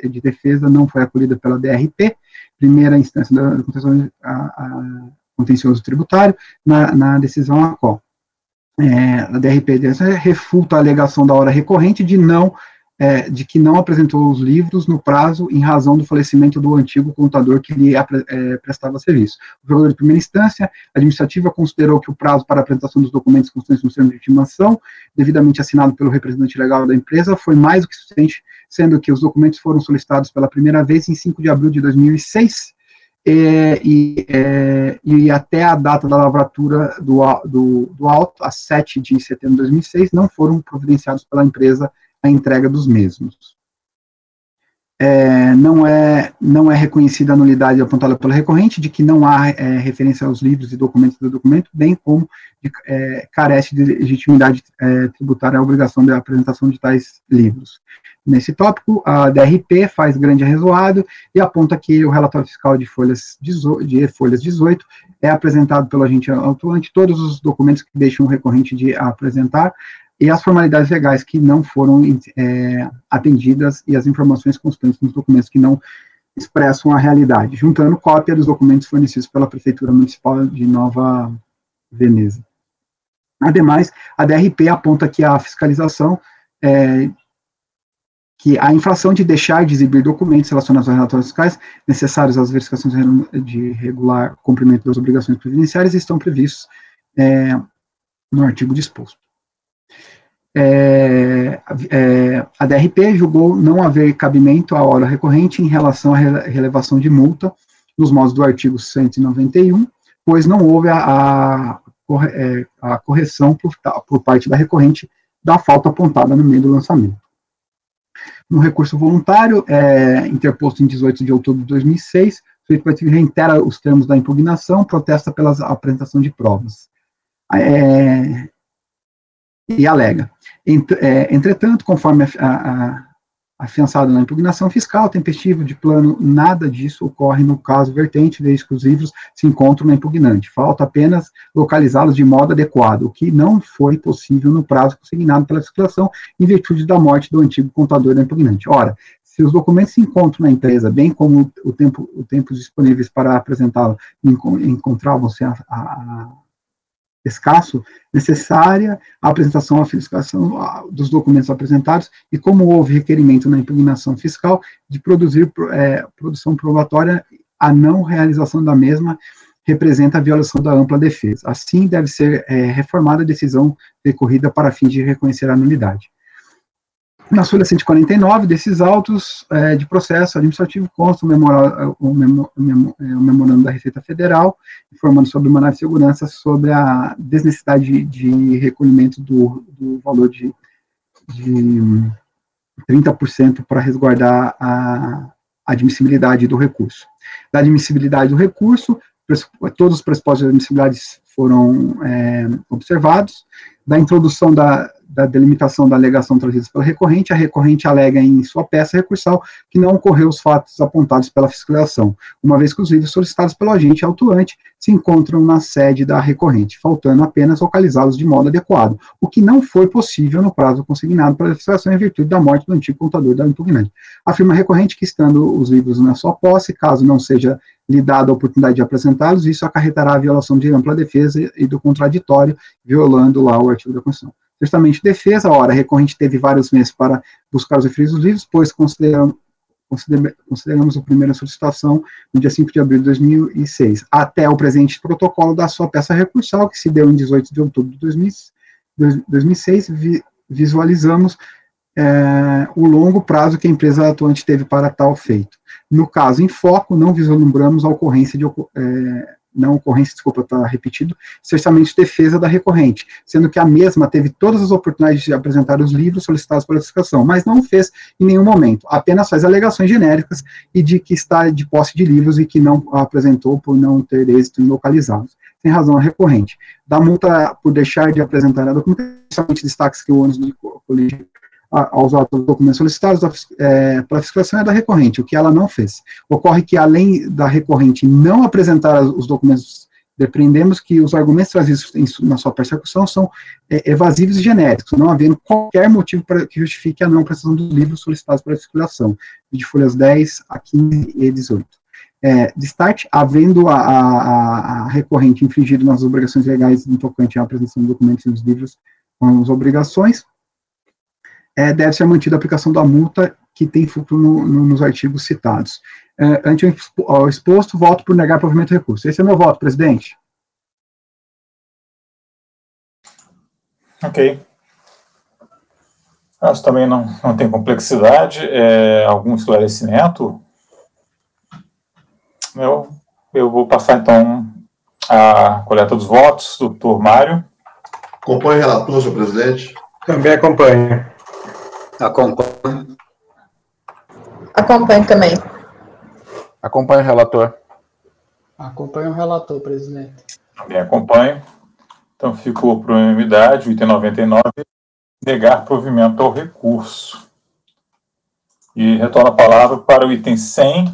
de defesa não foi acolhida pela DRP, primeira instância da contencioso tributário, na decisão ACO. A DRP refuta a alegação da hora recorrente de que não apresentou os livros no prazo em razão do falecimento do antigo contador que lhe prestava serviço. O jogador de primeira instância administrativa considerou que o prazo para a apresentação dos documentos constantes no termo de intimação, devidamente assinado pelo representante legal da empresa, foi mais do que suficiente, sendo que os documentos foram solicitados pela primeira vez em 5 de abril de 2006, e até a data da lavratura do auto, a 7 de setembro de 2006, não foram providenciados pela empresa a entrega dos mesmos. Não é reconhecida a nulidade apontada pela recorrente, de que não há referência aos livros e documentos do documento, bem como carece de legitimidade tributária a obrigação de apresentação de tais livros. Nesse tópico, a DRP faz grande arrazoado e aponta que o relatório fiscal de folhas 18 é apresentado pelo agente autuante, todos os documentos que deixam o recorrente de apresentar, e as formalidades legais que não foram atendidas e as informações constantes nos documentos que não expressam a realidade, juntando cópia dos documentos fornecidos pela Prefeitura Municipal de Nova Veneza. Ademais, a DRP aponta que a fiscalização, que a infração de deixar de exibir documentos relacionados aos relatórios fiscais necessários às verificações de regular cumprimento das obrigações previdenciárias estão previstos no artigo disposto. A DRP julgou não haver cabimento à hora recorrente em relação à relevação de multa nos modos do artigo 191, pois não houve a correção por parte da recorrente da falta apontada no meio do lançamento. No recurso voluntário, interposto em 18 de outubro de 2006, o sujeito coletivo reitera os termos da impugnação, protesta pela apresentação de provas. E alega. Entretanto, conforme afiançado na impugnação fiscal, tempestivo de plano, nada disso ocorre no caso vertente, desde que os livros se encontram na impugnante. Falta apenas localizá-los de modo adequado, o que não foi possível no prazo consignado pela fiscalização em virtude da morte do antigo contador da impugnante. Ora, se os documentos se encontram na empresa, bem como o tempo disponíveis para apresentá-lo encontravam-se escasso, necessária a apresentação à fiscalização dos documentos apresentados, e como houve requerimento na impugnação fiscal de produzir produção probatória, a não realização da mesma representa a violação da ampla defesa. Assim, deve ser reformada a decisão decorrida para fim de reconhecer a nulidade. Na folha 149 desses autos de processo administrativo consta o memorando da Receita Federal, informando sobre o manual de segurança sobre a desnecessidade de recolhimento do valor de 30% para resguardar a admissibilidade do recurso. Da admissibilidade do recurso, todos os pressupostos de admissibilidade foram observados. Da introdução da delimitação da alegação trazida pela recorrente, a recorrente alega em sua peça recursal que não ocorreu os fatos apontados pela fiscalização, uma vez que os livros solicitados pelo agente autuante se encontram na sede da recorrente, faltando apenas localizá-los de modo adequado, o que não foi possível no prazo consignado pela fiscalização em virtude da morte do antigo contador da impugnante. Afirma a recorrente que, estando os livros na sua posse, caso não seja lhe dada a oportunidade de apresentá-los, isso acarretará a violação de ampla defesa e do contraditório, violando lá o artigo da Constituição. Justamente defesa, ora, a recorrente teve vários meses para buscar os referidos livros, pois consideramos a primeira solicitação no dia 5 de abril de 2006, até o presente protocolo da sua peça recursal, que se deu em 18 de outubro de 2006, visualizamos o longo prazo que a empresa atuante teve para tal feito. No caso em foco, não vislumbramos a ocorrência não ocorrência, desculpa, está repetido, certamente de defesa da recorrente, sendo que a mesma teve todas as oportunidades de apresentar os livros solicitados para classificação, mas não fez em nenhum momento, apenas faz alegações genéricas e de que está de posse de livros e que não apresentou por não ter êxito em localizá-los. Tem razão a recorrente. Da multa por deixar de apresentar a documentação, somente destaques que o ônus do colígio aos autos dos documentos solicitados para a fiscalização é da recorrente, o que ela não fez. Ocorre que, além da recorrente não apresentar os documentos, depreendemos que os argumentos trazidos na sua persecução são evasivos e genéricos, não havendo qualquer motivo para que justifique a não prestação dos livros solicitados para a fiscalização, de folhas 10 a 15 e 18. Destaque, havendo a recorrente infringido nas obrigações legais no tocante à apresentação de documentos e dos livros com as obrigações, deve ser mantida a aplicação da multa que tem fruto nos artigos citados. Ante o exposto, voto por negar provimento do recurso. Esse é meu voto, presidente. Ok. Acho também não tem complexidade. Algum esclarecimento? Eu vou passar, então, a coleta dos votos. Doutor Mário. Acompanhe o relator, senhor presidente. Também acompanho. Acompanho. Acompanho também. Acompanho o relator. Acompanho o relator, presidente. Também acompanho. Então, ficou por unanimidade, o item 99, negar provimento ao recurso. E retorno a palavra para o item 100,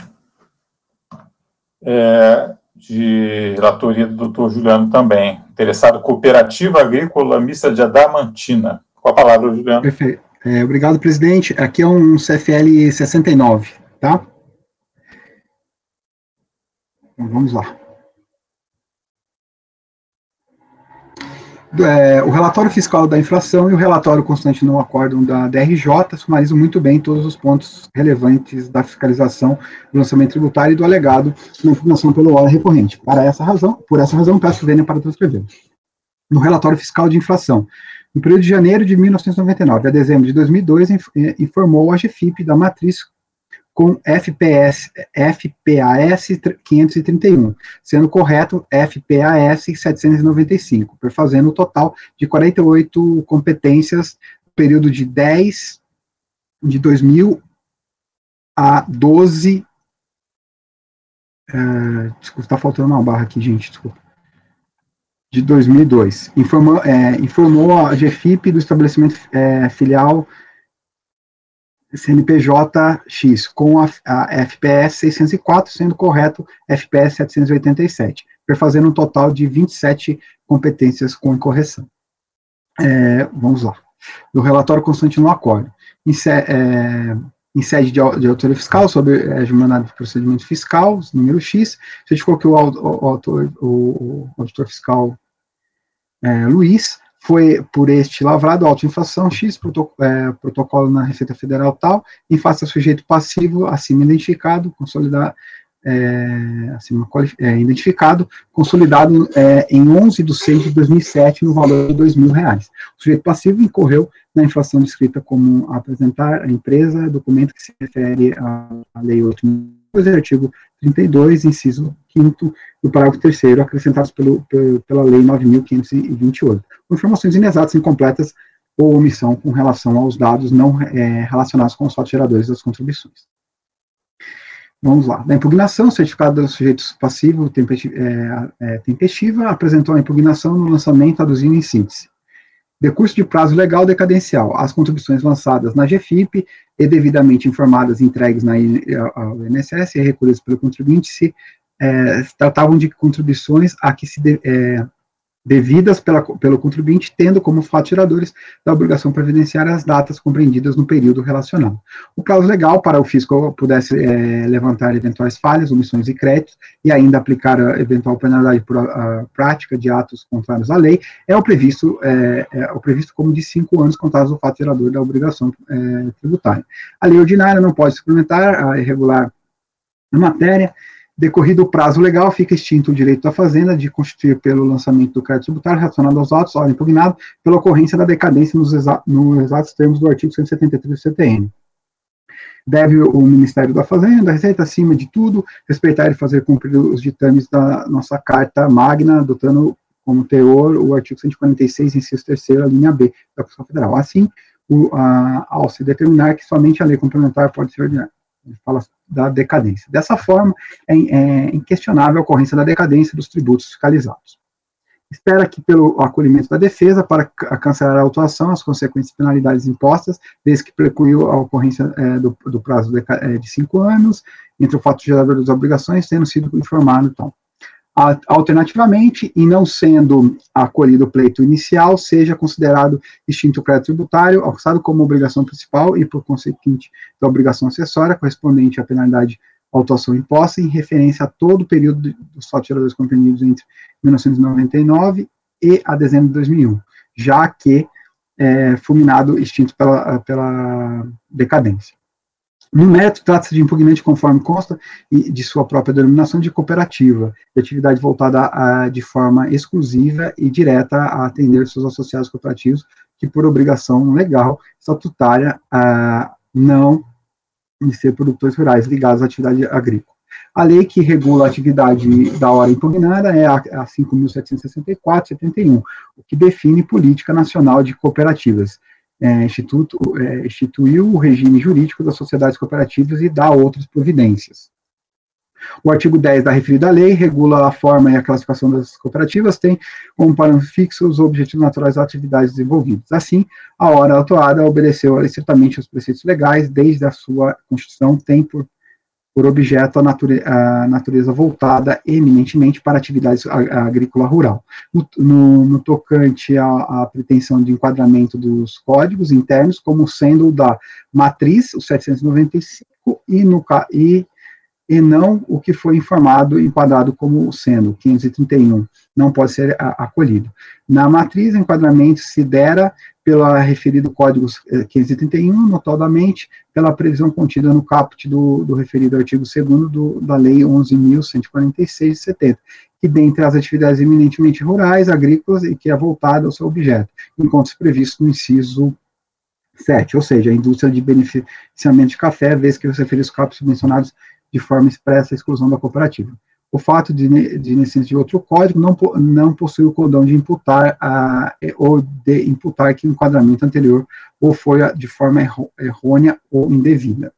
de relatoria do doutor Juliano também. Interessado, Cooperativa Agrícola Mista de Adamantina. Com a palavra, Juliano. Perfeito. Obrigado, presidente. Aqui é um CFL 69, tá? Então, vamos lá. O relatório fiscal da inflação e o relatório constante no acórdão da DRJ sumarizam muito bem todos os pontos relevantes da fiscalização do lançamento tributário e do alegado na impugnação pelo órgão recorrente. Por essa razão, peço vênia para transcrever. No relatório fiscal de inflação, no período de janeiro de 1999 a dezembro de 2002, informou a GFIP da matriz com FPAS 531, sendo correto FPAS 795, perfazendo o total de 48 competências no período de 2000 a 12... desculpa, está faltando uma barra aqui, gente, desculpa. De 2002. Informou a GFIP do estabelecimento filial CNPJ-X com a FPS 604, sendo correto FPS 787, perfazendo um total de 27 competências com incorreção. Vamos lá. Do relatório constante no acórdão. Em sede de autoria fiscal, sobre a jornada de procedimento fiscal, número X, certificou que o auditor fiscal Luiz foi por este lavrado autoinflação X, protocolo na Receita Federal tal, em face ao sujeito passivo acima identificado, identificado, consolidado em 11 de 6 de 2007, no valor de R$2.000. O sujeito passivo incorreu na inflação descrita como apresentar à empresa documento que se refere à Lei 8.002, artigo 32, inciso 5º do parágrafo 3º, acrescentados pela Lei 9.528, com informações inexatas, incompletas ou omissão com relação aos dados não relacionados com os fatos geradores das contribuições. Vamos lá. Da impugnação, o certificado do sujeito passivo tempestiva apresentou a impugnação no lançamento aduzindo em síntese. Decurso de prazo legal decadencial. As contribuições lançadas na GFIP e devidamente informadas e entregues ao INSS e recolhidas pelo contribuinte se tratavam de contribuições a que se devidas pelo contribuinte, tendo como fatos geradores da obrigação previdenciária as datas compreendidas no período relacionado. O prazo legal para o fisco pudesse levantar eventuais falhas, omissões e créditos, e ainda aplicar a eventual penalidade por prática de atos contrários à lei, o previsto como de 5 anos contados do fato gerador da obrigação tributária. A lei ordinária não pode suplementar a irregular matéria. Decorrido o prazo legal, fica extinto o direito da Fazenda de constituir pelo lançamento do crédito tributário relacionado aos autos, ora impugnado, pela ocorrência da decadência nos exatos termos do artigo 173 do CTN. Deve o Ministério da Fazenda, a Receita, acima de tudo, respeitar e fazer cumprir os ditames da nossa Carta Magna, adotando como teor o artigo 146, inciso 3º, a linha B da Constituição Federal. Assim, ao se determinar que somente a lei complementar pode ser ordenada. Ele fala da decadência. Dessa forma, é inquestionável a ocorrência da decadência dos tributos fiscalizados. Espera que, pelo acolhimento da defesa, para cancelar a autuação, as consequentes penalidades impostas, desde que precluiu a ocorrência do prazo de 5 anos, entre o fato gerador das obrigações, tendo sido informado, então. Alternativamente, e não sendo acolhido o pleito inicial, seja considerado extinto o crédito tributário, alcançado como obrigação principal e, por consequente, da obrigação acessória, correspondente à penalidade autuação imposta, em referência a todo o período dos fatos geradores compreendidos entre 1999 e a dezembro de 2001, já que fulminado, extinto pela decadência. No mérito, trata-se de impugnante conforme consta de sua própria denominação de cooperativa, de atividade voltada de forma exclusiva e direta a atender seus associados cooperativos, que por obrigação legal, estatutária, não de ser produtores rurais ligados à atividade agrícola. A lei que regula a atividade da hora impugnada é a 5.764/71, o que define política nacional de cooperativas. Instituiu o regime jurídico das sociedades cooperativas e dá outras providências. O artigo 10 da referida lei regula a forma e a classificação das cooperativas, tem como parâmetro fixo os objetivos naturais das atividades desenvolvidas. Assim, a hora autuada obedeceu estritamente aos preceitos legais, desde a sua constituição, tem por objeto a natureza voltada eminentemente para atividades agrícola rural. No tocante à pretensão de enquadramento dos códigos internos, como sendo o da matriz, o 795, e não o que foi informado e enquadrado como sendo 531, não pode ser acolhido. Na matriz, o enquadramento se dera pelo referido Código 531, notadamente pela previsão contida no caput do referido artigo 2º da Lei 11.146 de 70, que dentre as atividades eminentemente rurais, agrícolas, e que é voltada ao seu objeto, enquanto previsto no inciso 7, ou seja, a indústria de beneficiamento de café, vez que os referidos caputs mencionados de forma expressa a exclusão da cooperativa. O fato de existência de outro código não possui o condão de imputar ou de imputar que o enquadramento anterior ou foi de forma errônea ou indevida.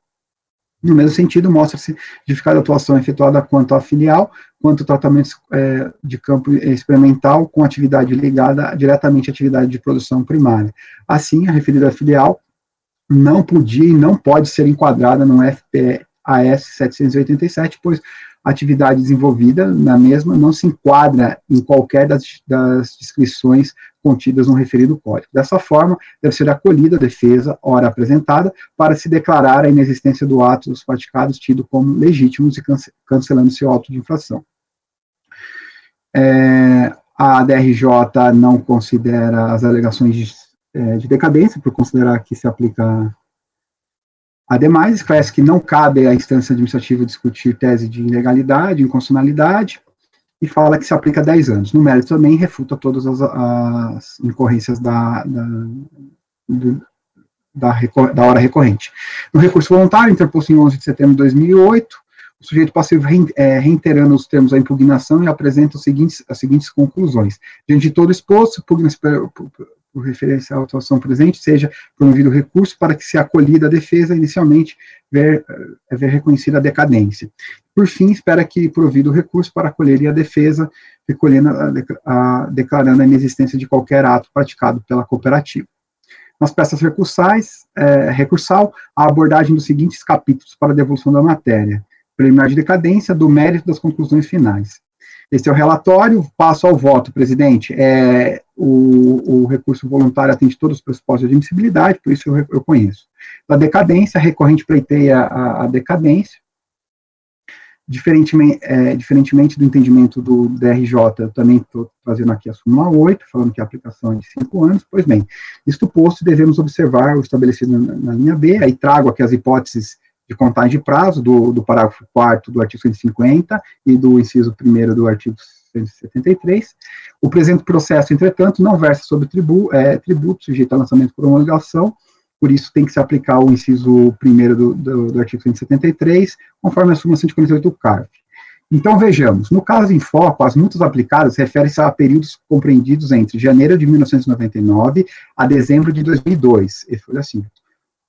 No mesmo sentido, mostra-se justificada a atuação efetuada quanto à filial, quanto tratamento de campo experimental com atividade ligada diretamente à atividade de produção primária. Assim, a referida filial não podia e não pode ser enquadrada no FPAS 787, pois a atividade desenvolvida na mesma não se enquadra em qualquer das descrições contidas no referido código. Dessa forma, deve ser acolhida a defesa, ora apresentada, para se declarar a inexistência do ato dos praticados tido como legítimos e cancelando seu auto de infração. A DRJ não considera as alegações de decadência, por considerar que se aplica. Ademais, esclarece que não cabe à instância administrativa discutir tese de ilegalidade, inconstitucionalidade, e fala que se aplica 10 anos. No mérito também refuta todas as incorrências da hora recorrente. No recurso voluntário, interposto em 11 de setembro de 2008, o sujeito passivo reiterando os termos da impugnação e apresenta as seguintes conclusões. Diante de todo exposto, pugna-se por referência à atuação presente, seja promovido recurso para que se acolhida a defesa, inicialmente, ver reconhecida a decadência. Por fim, espera que provido o recurso para acolher a defesa, declarando a inexistência de qualquer ato praticado pela cooperativa. Nas peças recursal, a abordagem dos seguintes capítulos para a devolução da matéria: preliminar de decadência, do mérito das conclusões finais. Esse é o relatório, passo ao voto, presidente. O recurso voluntário atende todos os pressupostos de admissibilidade, por isso eu conheço. Da decadência, a recorrente pleiteia a decadência. Diferentemente do entendimento do DRJ, eu também estou trazendo aqui a súmula 8, falando que a aplicação é de 5 anos. Pois bem, isto posto, devemos observar o estabelecido na linha B, aí trago aqui as hipóteses de contagem de prazo do parágrafo 4º do artigo 150 e do inciso 1º do artigo 173. O presente processo, entretanto, não versa sobre tributo sujeito a lançamento por homologação por isso tem que se aplicar o inciso 1º do artigo 173, conforme a súmula 148 do CARF. Então, vejamos, no caso em foco, as multas aplicadas referem-se a períodos compreendidos entre janeiro de 1999 a dezembro de 2002, e foi assim.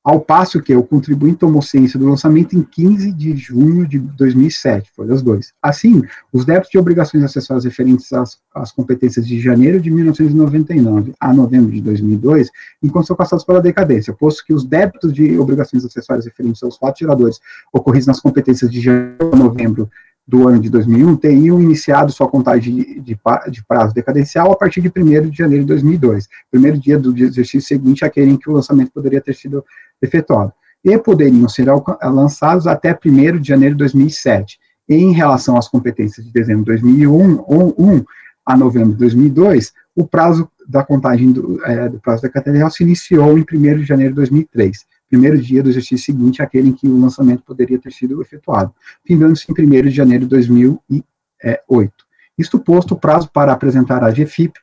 Ao passo que o contribuinte tomou ciência do lançamento em 15 de junho de 2007, foi das 2. Assim, os débitos de obrigações acessórias referentes às competências de janeiro de 1999 a novembro de 2002, enquanto são passados pela decadência, posto que os débitos de obrigações acessórias referentes aos fatos geradores ocorridos nas competências de janeiro a novembro do ano de 2001 teriam iniciado sua contagem de prazo decadencial a partir de 1º de janeiro de 2002, primeiro dia do exercício seguinte àquele em que o lançamento poderia ter sido efetuado, e poderiam ser lançados até 1º de janeiro de 2007. E em relação às competências de dezembro de 2001 a novembro de 2002, o prazo da contagem do prazo decadencial se iniciou em 1º de janeiro de 2003, primeiro dia do exercício seguinte àquele em que o lançamento poderia ter sido efetuado, findando-se em 1º de janeiro de 2008. Isto posto, o prazo para apresentar a GFIP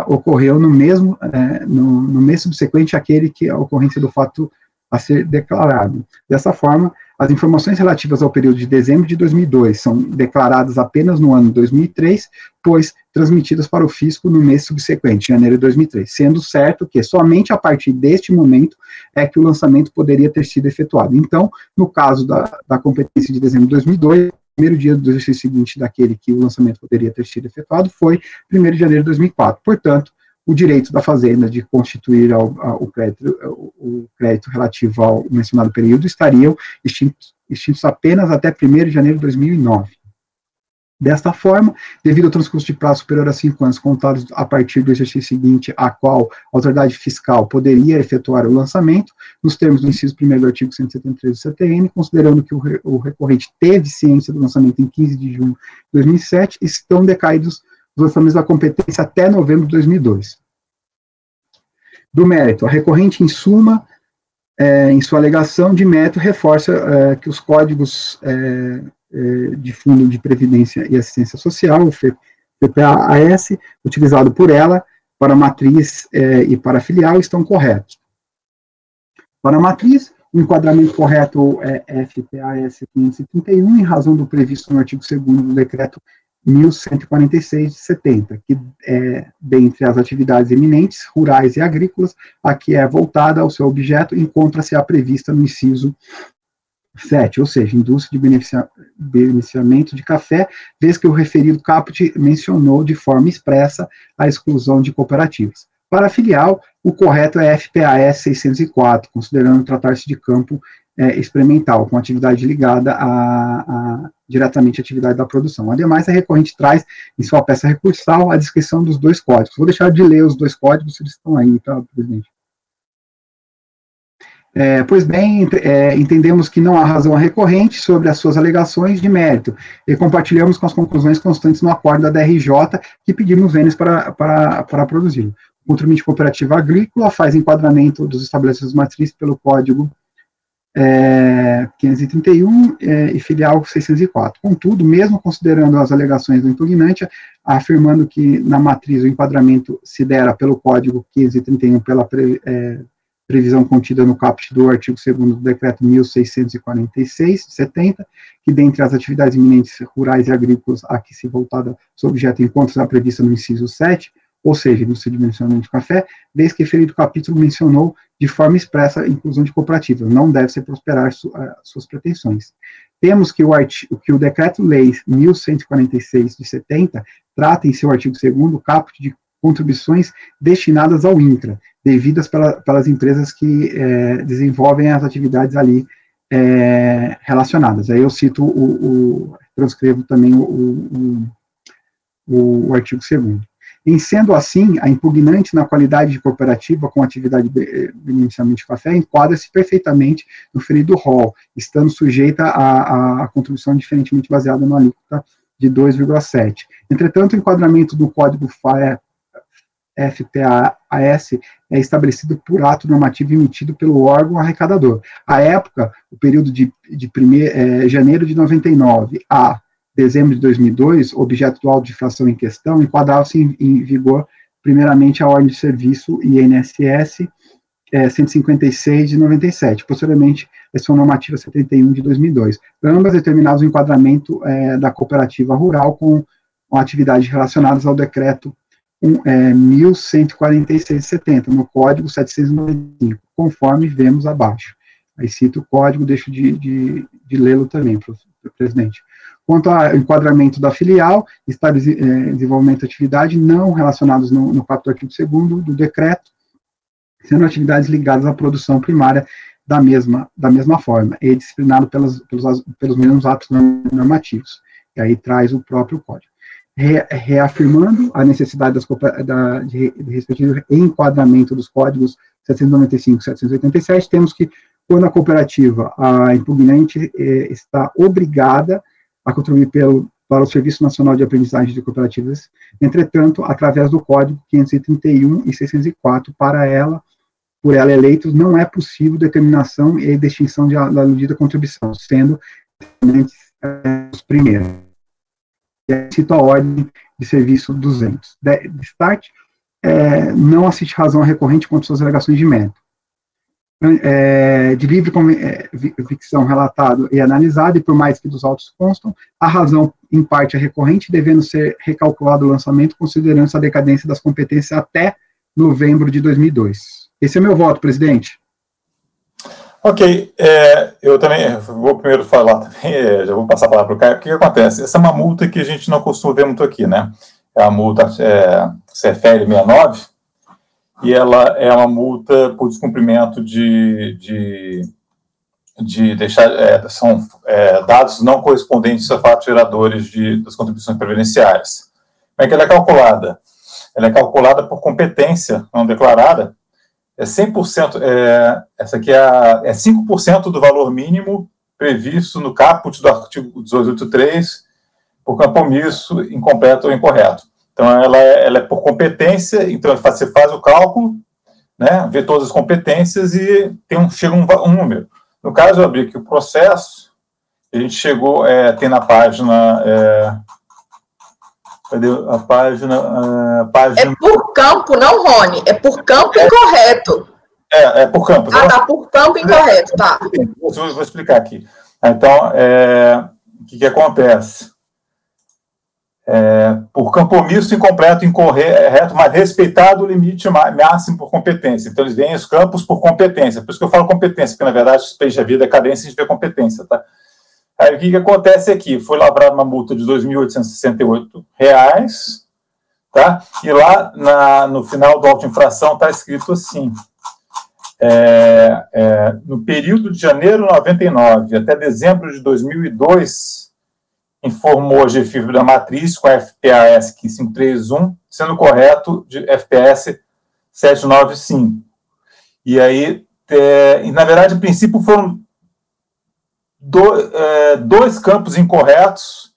ocorreu no mês subsequente àquele que a ocorrência do fato a ser declarado. Dessa forma, as informações relativas ao período de dezembro de 2002 são declaradas apenas no ano de 2003, pois transmitidas para o fisco no mês subsequente, janeiro de 2003, sendo certo que somente a partir deste momento é que o lançamento poderia ter sido efetuado. Então, no caso da competência de dezembro de 2002, o primeiro dia do exercício seguinte daquele que o lançamento poderia ter sido efetuado foi 1º de janeiro de 2004. Portanto, o direito da Fazenda de constituir o crédito relativo ao mencionado período estariam extintos apenas até 1º de janeiro de 2009. Desta forma, devido ao transcurso de prazo superior a 5 anos contados a partir do exercício seguinte, a qual a autoridade fiscal poderia efetuar o lançamento, nos termos do inciso 1º do artigo 173 do CTN, considerando que o recorrente teve ciência do lançamento em 15 de junho de 2007, estão decaídos os lançamentos da competência até novembro de 2002. Do mérito, a recorrente, em suma, em sua alegação de mérito, reforça que os códigos de Fundo de Previdência e Assistência Social, o FPAS, utilizado por ela para a matriz e para a filial, estão corretos. Para a matriz, o enquadramento correto é FPAS 531, em razão do previsto no artigo 2º do decreto 1146 de 70, que dentre as atividades eminentes, rurais e agrícolas, a que é voltada ao seu objeto, encontra-se a prevista no inciso 7, ou seja, indústria de beneficiamento de café, vez que o referido caput mencionou de forma expressa a exclusão de cooperativas. Para a filial, o correto é FPAS 604, considerando tratar-se de campo experimental, com atividade ligada diretamente à atividade da produção. Ademais, a recorrente traz em sua peça recursal a descrição dos dois códigos. Vou deixar de ler os dois códigos, se eles estão aí, tá, presidente? Pois bem, entendemos que não há razão recorrente sobre as suas alegações de mérito, e compartilhamos com as conclusões constantes no acordo da DRJ, que pedimos eles para produzir. O contribuinte cooperativo agrícola faz enquadramento dos estabelecimentos matrizes pelo Código 531 e filial 604. Contudo, mesmo considerando as alegações do impugnante, afirmando que na matriz o enquadramento se dera pelo Código 531 pela previsão contida no caput do artigo 2º do decreto 1646, de 70, que dentre as atividades eminentes rurais e agrícolas a que se voltada seu objeto encontra-se prevista no inciso 7, ou seja, indústria de beneficiamento de café, desde que referido capítulo mencionou de forma expressa a inclusão de cooperativas, não deve se prosperar suas pretensões. Temos que o Decreto-Lei 1146 de 70 trata em seu artigo 2º o caput de contribuições destinadas ao INCRA, devidas pelas empresas que desenvolvem as atividades ali relacionadas. Aí eu cito, transcrevo também o artigo 2º. Em sendo assim, a impugnante na qualidade de cooperativa com atividade de beneficiamento de café enquadra-se perfeitamente no referido rol, estando sujeita à contribuição diferentemente baseada na alíquota de 2,7. Entretanto, o enquadramento do Código FPAS é estabelecido por ato normativo emitido pelo órgão arrecadador. À época, o período de janeiro de 99 a dezembro de 2002, objeto do auto de infração em questão, enquadrava-se em vigor, primeiramente, a ordem de serviço INSS 156 de 97, posteriormente a Legislação Normativa 71 de 2002, ambas determinadas o enquadramento da cooperativa rural com atividades relacionadas ao decreto 1146 de 70, no Código 795, conforme vemos abaixo. Aí cito o código, deixo de lê-lo também, presidente. Quanto ao enquadramento da filial, está desenvolvimento de atividade não relacionados no capítulo artigo 2º do decreto, sendo atividades ligadas à produção primária da mesma forma, e disciplinado pelos mesmos atos normativos. E aí traz o próprio código. Reafirmando a necessidade de respectivo enquadramento dos códigos 795 e 787, temos que, quando a cooperativa, a impugnante, está obrigada a contribuir para o Serviço Nacional de Aprendizagem de Cooperativas, entretanto, através do Código 531 e 604, por ela eleitos, não é possível determinação e distinção da medida contribuição, sendo os primeiros. Cito a ordem de serviço 200. Destaque, não assiste razão recorrente quanto às suas alegações de mérito. De livre ficção relatado e analisado, e por mais que dos autos constam, a razão, em parte, é recorrente, devendo ser recalculado o lançamento, considerando a decadência das competências até novembro de 2002. Esse é meu voto, presidente. Ok, eu também vou primeiro falar, também, já vou passar a palavra para o Caio. O que acontece? Essa é uma multa que a gente não costuma ver muito aqui, né? É a multa CFL 69, e ela é uma multa por descumprimento de deixar, são dados não correspondentes a fatos geradores das contribuições previdenciárias. Como é que ela é calculada? Ela é calculada por competência não declarada. 100%, essa aqui é 5% do valor mínimo previsto no caput do artigo 283, por campo omisso, incompleto ou incorreto. Então, ela é por competência, então você faz o cálculo, né, vê todas as competências e chega um número. No caso, eu abri aqui o processo, a gente chegou, tem na página... Cadê a página? É por campo, não, Rony. É por campo incorreto. É por campo. Ah, tá, por campo incorreto, tá. Vou explicar aqui. Então, o que acontece? Por campo omisso, incompleto, incorreto, mas respeitado o limite máximo por competência. Então, eles veem os campos por competência. Por isso que eu falo competência, porque, na verdade, peixe a vida, decadência, a gente vê competência, tá? Aí, o que acontece aqui? Foi lavrada uma multa de R$ 2.868, tá? E lá, no final da auto-infração, está escrito assim, no período de janeiro de 99 até dezembro de 2002, informou a GFIV da matriz com a FPAS 531, sendo correto de FPS 795. E aí, na verdade, a princípio foram dois campos incorretos,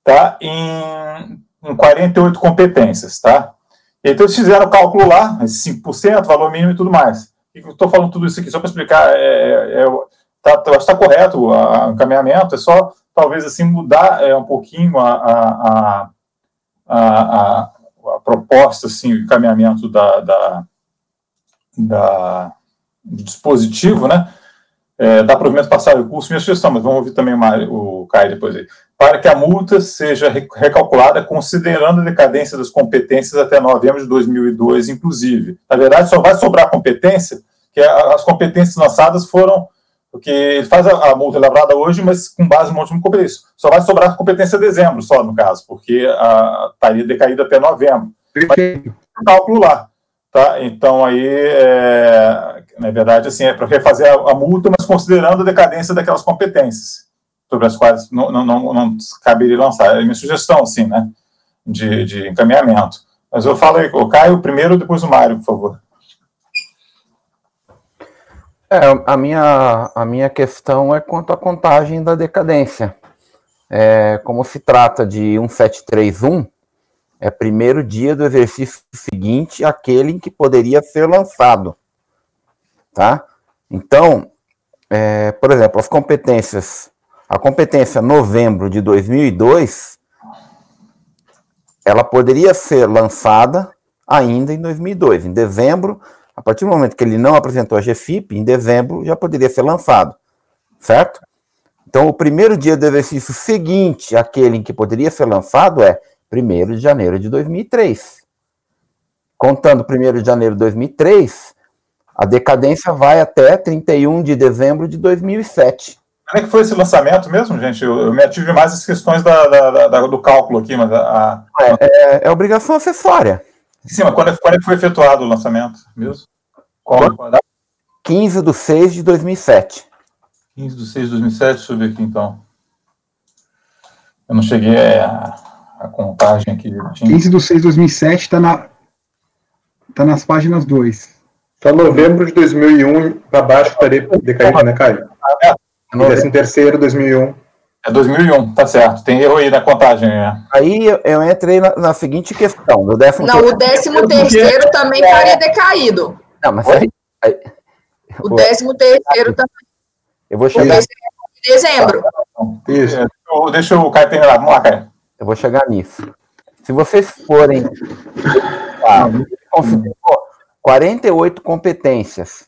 tá, em 48 competências, tá? E então eles fizeram o cálculo lá, esse 5%, valor mínimo e tudo mais. E eu estou falando tudo isso aqui só para explicar, está correto o encaminhamento, é só, talvez, assim, mudar um pouquinho a proposta, assim, o encaminhamento do dispositivo, né? Dá provimento passar o curso, minha sugestão, mas vamos ouvir também o Caio depois aí. Para que a multa seja recalculada considerando a decadência das competências até novembro de 2002, inclusive. Na verdade, só vai sobrar competência, que as competências lançadas foram, porque ele faz a multa elaborada hoje, mas com base no último competência. Só vai sobrar competência em dezembro, só no caso, porque estaria decaído até novembro. Perfeito. Mas cálculo lá. Tá? Então, aí, na verdade, assim, para refazer a multa, mas considerando a decadência daquelas competências, sobre as quais não caberia lançar. É a minha sugestão, assim, né, de encaminhamento. Mas eu falo aí, o Caio primeiro, depois o Mário, por favor. A minha questão é quanto à contagem da decadência. Como se trata de 1731, é primeiro dia do exercício seguinte aquele em que poderia ser lançado, tá? Então, por exemplo, a competência novembro de 2002, ela poderia ser lançada ainda em 2002. Em dezembro, A partir do momento que ele não apresentou a GFIP, em dezembro já poderia ser lançado, certo? Então, o primeiro dia do exercício seguinte àquele em que poderia ser lançado é 1º de janeiro de 2003. Contando 1º de janeiro de 2003, a decadência vai até 31 de dezembro de 2007. Como é que foi esse lançamento mesmo, gente? Eu me ative mais as questões do cálculo aqui, mas é obrigação acessória. Sim, mas quando é que foi efetuado o lançamento mesmo? Qual? 15/6 de 2007. 15/6 de 2007, deixa eu ver aqui então. Eu não cheguei a contagem aqui. 15/6 de 2007 tá nas páginas 2. Só novembro de 2001 para baixo estaria decaído, né, Caio? 13º, 2001. É 2001, tá certo. Tem erro aí na contagem. Aí eu entrei na seguinte questão. Não, o 13º também estaria decaído. Não, mas o 13º também. Eu vou chegar. Em dezembro. Isso. Deixa o Caio terminar. Vamos lá, Caio. Eu vou chegar nisso. Se vocês forem... considerou 48 competências.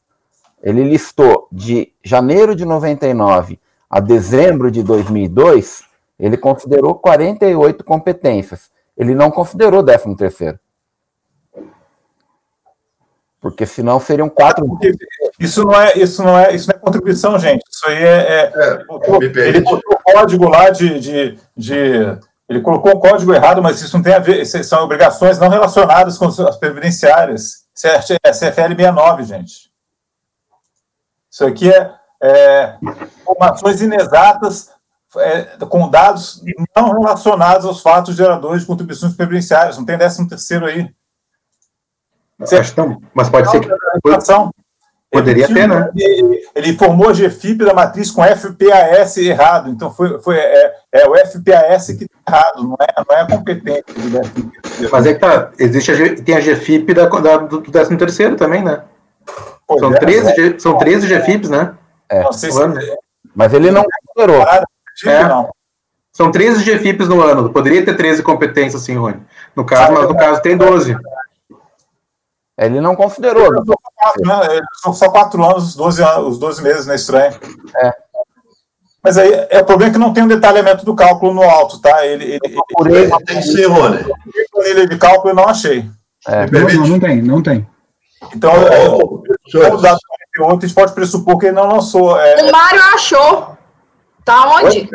Ele listou de janeiro de 99 a dezembro de 2002, ele considerou 48 competências. Ele não considerou 13º. Porque senão seriam 4... Isso não é contribuição, gente. Isso aí ele botou o código lá ele colocou um código errado, mas isso não tem a ver. São obrigações não relacionadas com as previdenciárias. Isso é CFL 69, gente. Isso aqui é informações inexatas com dados não relacionados aos fatos geradores de contribuições previdenciárias. Não tem 13º aí. Mas pode ser que... Poderia ter, né? Ele formou a GFIP da matriz com FPAS errado. Então, o FPAS que está errado, não é a competência do 13º. Mas é que tá, tem a GFIP do 13º também, né? São 13 GFIPs, né? Não sei mas ele não considerou. Não. São 13 GFIPs no ano. Poderia ter 13 competências, sim, Rony. No caso tem 12. Ele não considerou. São só 4 anos, os 12 meses, não é estranho. Mas aí o problema é que não tem um detalhamento do cálculo no alto, tá? Tem sim, Rony. Ele de cálculo eu não achei. Não tem. Então, o dado 48, a gente pode pressupor que ele não lançou. O Mário achou. Tá onde?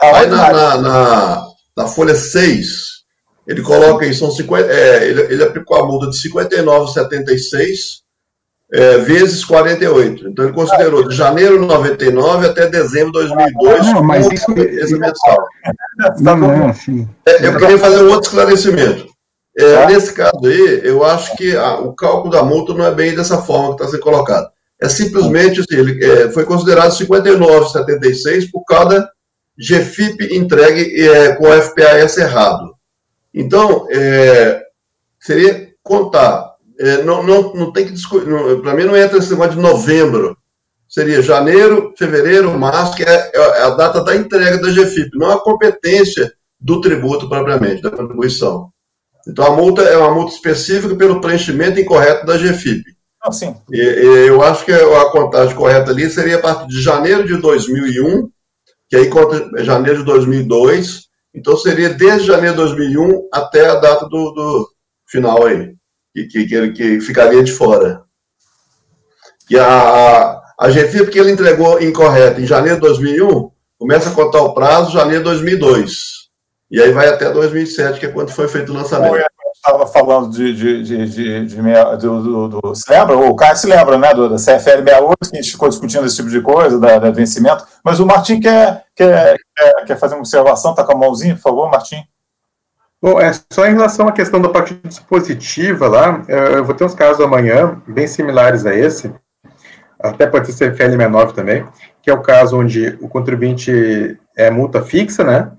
Aí na folha 6, ele coloca aí, são 50, ele aplicou a multa de 59,76 vezes 48. Então, ele considerou de janeiro de 99 até dezembro de 2002 mas isso esse mensal. Sim. Eu queria fazer um outro esclarecimento. Nesse caso aí, eu acho que o cálculo da multa não é bem dessa forma que está sendo colocado. É simplesmente assim, ele foi considerado 59,76 por cada GFIP entregue com o FPAS errado. Então, seria contar. Não tem que discutir. Para mim, não entra esse negócio de novembro. Seria janeiro, fevereiro, março, que é a data da entrega da GFIP, não a competência do tributo propriamente, da contribuição. Então, a multa é uma multa específica pelo preenchimento incorreto da GFIP. Sim. Eu acho que a contagem correta ali seria a partir de janeiro de 2001, que aí conta janeiro de 2002. Então, seria desde janeiro de 2001 até a data do final aí, que ficaria de fora. E a GFIP que ele entregou incorreta em janeiro de 2001, começa a contar o prazo em janeiro de 2002. E aí vai até 2007, que é quando foi feito o lançamento. Eu estava falando se lembra? O Caio se lembra, né, da CFL 68, que a gente ficou discutindo esse tipo de coisa, da vencimento. Mas o Martim quer fazer uma observação, está com a mãozinha, por favor, Martim. Bom, só em relação à questão da partida dispositiva lá, eu vou ter uns casos amanhã, bem similares a esse, até pode ser CFL 69 também, que é o caso onde o contribuinte é multa fixa, né?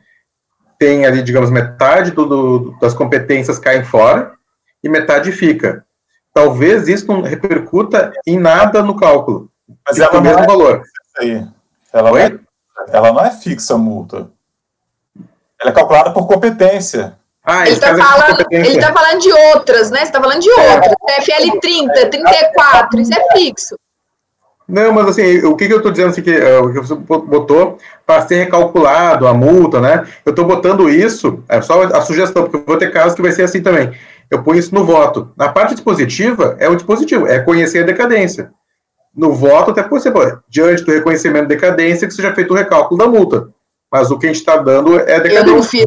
Tem ali, digamos, metade das competências caem fora e metade fica. Talvez isso não repercuta em nada no cálculo. Mas ela não é valor. Aí. Ela não é fixa a multa. Ela é calculada por competência. Ele tá falando de outras, né? Você tá falando de outras. FL 30, 34, isso é fixo. Não, mas assim, o que eu estou dizendo assim, que você botou para ser recalculado a multa, né? Eu estou botando isso, é só a sugestão, porque eu vou ter casos que vai ser assim também. Eu ponho isso no voto. Na parte dispositiva, é o dispositivo, é conhecer a decadência. No voto, até por exemplo, diante do reconhecimento da decadência, que seja feito o recálculo da multa. Mas o que a gente está dando é a decadência. Eu não fiz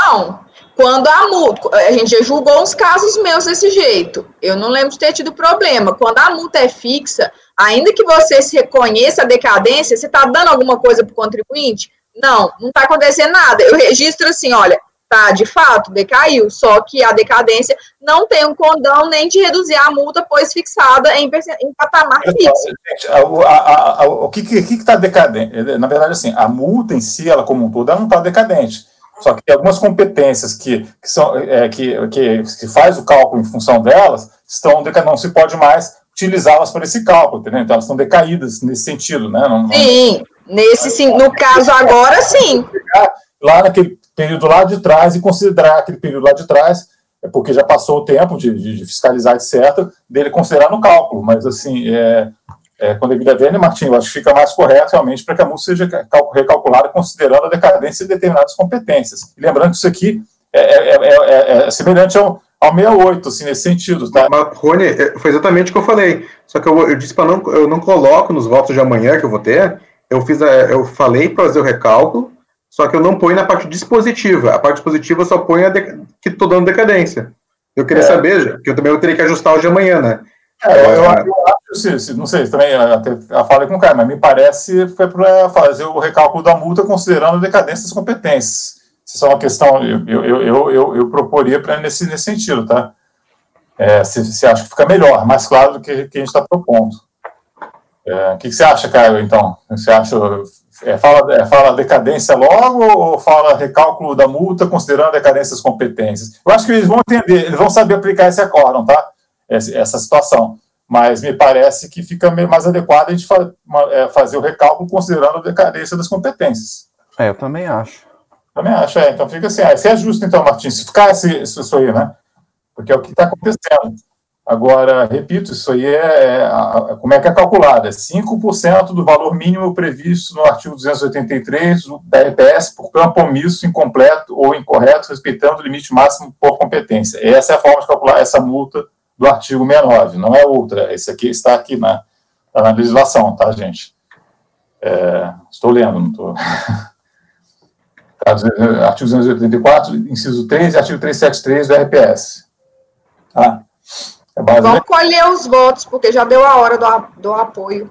não. Quando a multa, a gente já julgou uns casos meus desse jeito. Eu não lembro de ter tido problema. Quando a multa é fixa, ainda que você se reconheça a decadência, você está dando alguma coisa para o contribuinte? Não está acontecendo nada. Eu registro assim, olha, tá, de fato, decaiu, só que a decadência não tem um condão nem de reduzir a multa, pois fixada em patamar fixo. O que está decadente? Na verdade, assim, a multa em si, ela como um todo, ela não está decadente. Só que algumas competências que faz o cálculo em função delas, não se pode mais utilizá-las para esse cálculo, entendeu? Então elas estão decaídas nesse sentido, né? Sim, no caso agora, sim. Lá naquele período lá de trás e considerar aquele período lá de trás, porque já passou o tempo de fiscalizar, etc., dele considerar no cálculo, mas assim, quando ele vier, né, Martim, eu acho que fica mais correto realmente para que a multa seja recalculada considerando a decadência de determinadas competências. E lembrando que isso aqui é semelhante ao 68, assim, nesse sentido, tá? Mas, Rony, foi exatamente o que eu falei. Só que eu disse para eu não coloco nos votos de amanhã que eu vou ter, eu falei para fazer o recálculo, só que eu não ponho na parte dispositiva. A parte dispositiva eu só ponho que estou dando decadência. Eu queria saber, que eu também teria que ajustar hoje de amanhã, né? Eu acho, não sei, também até falei com o cara, mas me parece que foi para fazer o recálculo da multa considerando a decadência das competências. Isso é uma questão, eu proporia nesse sentido, tá? Se acha que fica melhor, mais claro do que a gente está propondo. O que você acha, Caio, então? Você acha, fala decadência logo ou fala recálculo da multa considerando a decadência das competências? Eu acho que eles vão entender, eles vão saber aplicar esse acórdão, tá? Essa situação. Mas me parece que fica mais adequado a gente fazer o recálculo considerando a decadência das competências. Eu também acho. Também acho, então fica assim, se é justo então, Martins, se ficar isso aí, né? Porque é o que está acontecendo. Agora, repito, isso aí como é que é calculado? É 5% do valor mínimo previsto no artigo 283 da EPS por campo omisso, incompleto ou incorreto, respeitando o limite máximo por competência. Essa é a forma de calcular essa multa do artigo 69, não é outra. Esse aqui está aqui na legislação, tá, gente? Estou lendo, não estou... Artigo 284, inciso 3 e artigo 373 do RPS. Tá? Vamos colher os votos, porque já deu a hora do apoio.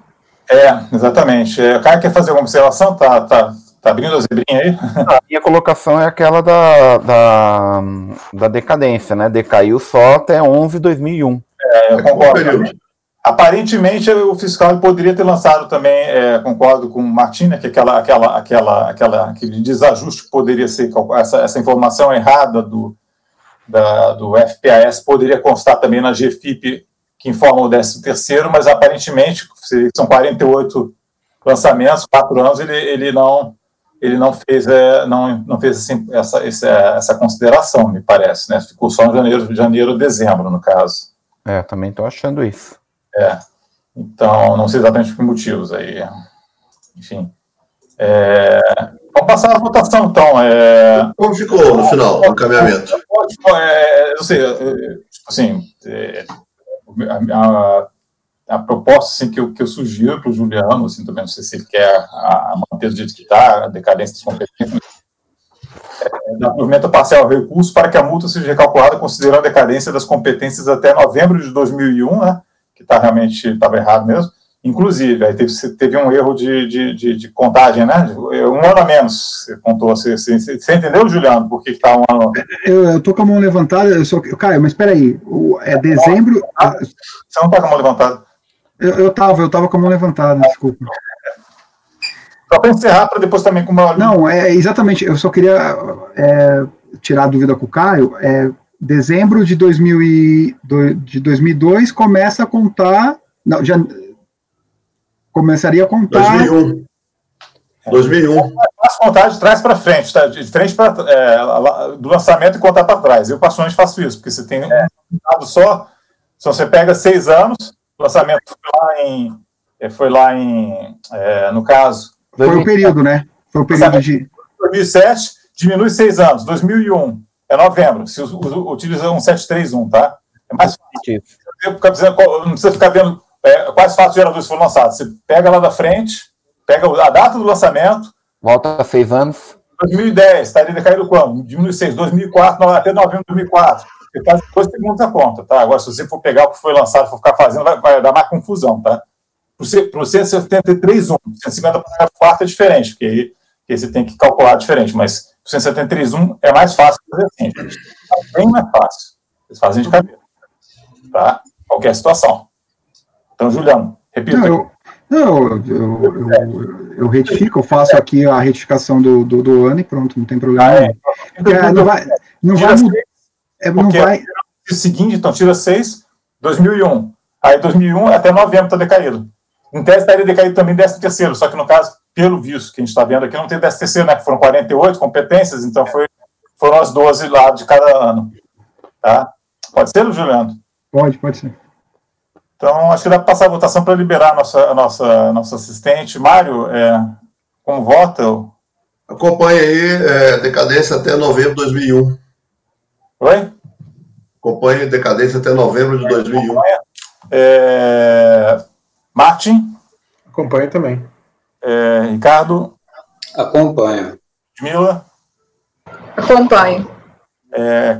Exatamente. O cara quer fazer uma observação? Tá abrindo a zebrinha aí? A minha colocação é aquela da decadência, né? Decaiu só até 11/2001. Eu concordo. Aparentemente, o fiscal poderia ter lançado também, concordo com o Martim, né, que aquele desajuste que poderia ser, essa informação errada do FPAS poderia constar também na GFIP, que informa o 13º, mas aparentemente, são 48 lançamentos, 4 anos, ele não fez assim, essa consideração, me parece, né? Ficou só em janeiro, dezembro, no caso. Também estou achando isso. Então, não sei exatamente por motivos aí. Enfim. Vamos passar a votação, então. Como ficou no final, o encaminhamento? Não sei, assim, a proposta assim, que eu sugiro para o Juliano, assim, também não sei se ele quer manter do jeito que está, a decadência das competências, da provimento parcial recurso para que a multa seja recalculada considerando a decadência das competências até novembro de 2001, né? Que estava errado mesmo, inclusive, aí teve um erro de contagem, né, 1 ano a menos, você contou, você entendeu, Juliano, por que está 1 ano? Eu estou com a mão levantada, Caio, mas espera aí, dezembro... Você não está com a mão levantada? Eu estava com a mão levantada, desculpa. Só para encerrar, para depois também com uma... Não, exatamente, eu só queria tirar a dúvida com o Caio, dezembro de 2002 começa a contar... Não, já começaria a contar... 2001. 2001. Faço contar de trás para frente, tá? De frente para do lançamento e contar para trás. Eu, particularmente, faço isso, porque você tem um dado só. Se você pega 6 anos, o lançamento foi lá em no caso... Foi o período, né? Foi o período de... 2007, diminui 6 anos. 2001, é novembro. Se utiliza 1731, tá? É mais fácil. Não precisa ficar vendo quais fatos geradores foram lançados. Você pega lá da frente, pega a data do lançamento. Volta a 6 anos. 2010, estaria decaído quando? Diminui 6. 2004, até novembro de 2004. Você faz 2 segundos a conta, tá? Agora, se você for pegar o que foi lançado e for ficar fazendo, vai dar mais confusão, tá? Para o 173.1, 150 para 4 é diferente, porque aí você tem que calcular diferente, mas o 173.1 é mais fácil fazer assim, gente. É bem mais fácil. Vocês fazem de cabeça, tá? Qualquer situação. Então, Juliano, repita. Eu retifico, eu faço aqui a retificação do ano e pronto, não tem problema. Não vai. O seguinte, então, tira 6, 2001. Aí 2001 até novembro está decaído. Em tese estaria decaído também 13º, só que no caso, pelo visto que a gente está vendo aqui, não tem 13º, né? Foram 48 competências, então foram as 12 lá de cada ano. Tá? Pode ser, Juliano? Pode ser. Então, acho que dá para passar a votação para liberar a nossa assistente. Mário, como vota? Acompanhe aí decadência até novembro de 2001. Oi? Acompanhe decadência até novembro de 2001. Martin? Acompanho também. Ricardo? Acompanho. Mila? Acompanho.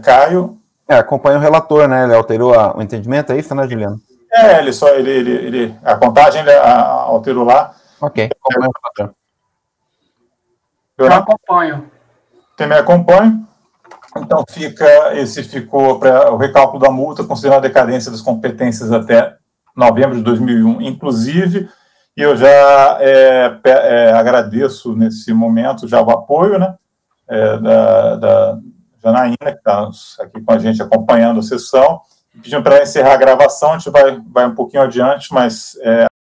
Caio? Acompanha o relator, né? Ele alterou o entendimento, é isso, né, Juliano? A contagem ele alterou lá. Ok, acompanha o relator. Eu acompanho. Também acompanho. Então, ficou para o recálculo da multa, considerando a decadência das competências até novembro de 2001, inclusive, e eu já agradeço nesse momento já o apoio, né, da Janaína, que está aqui com a gente acompanhando a sessão, pedindo para encerrar a gravação. A gente vai um pouquinho adiante, mas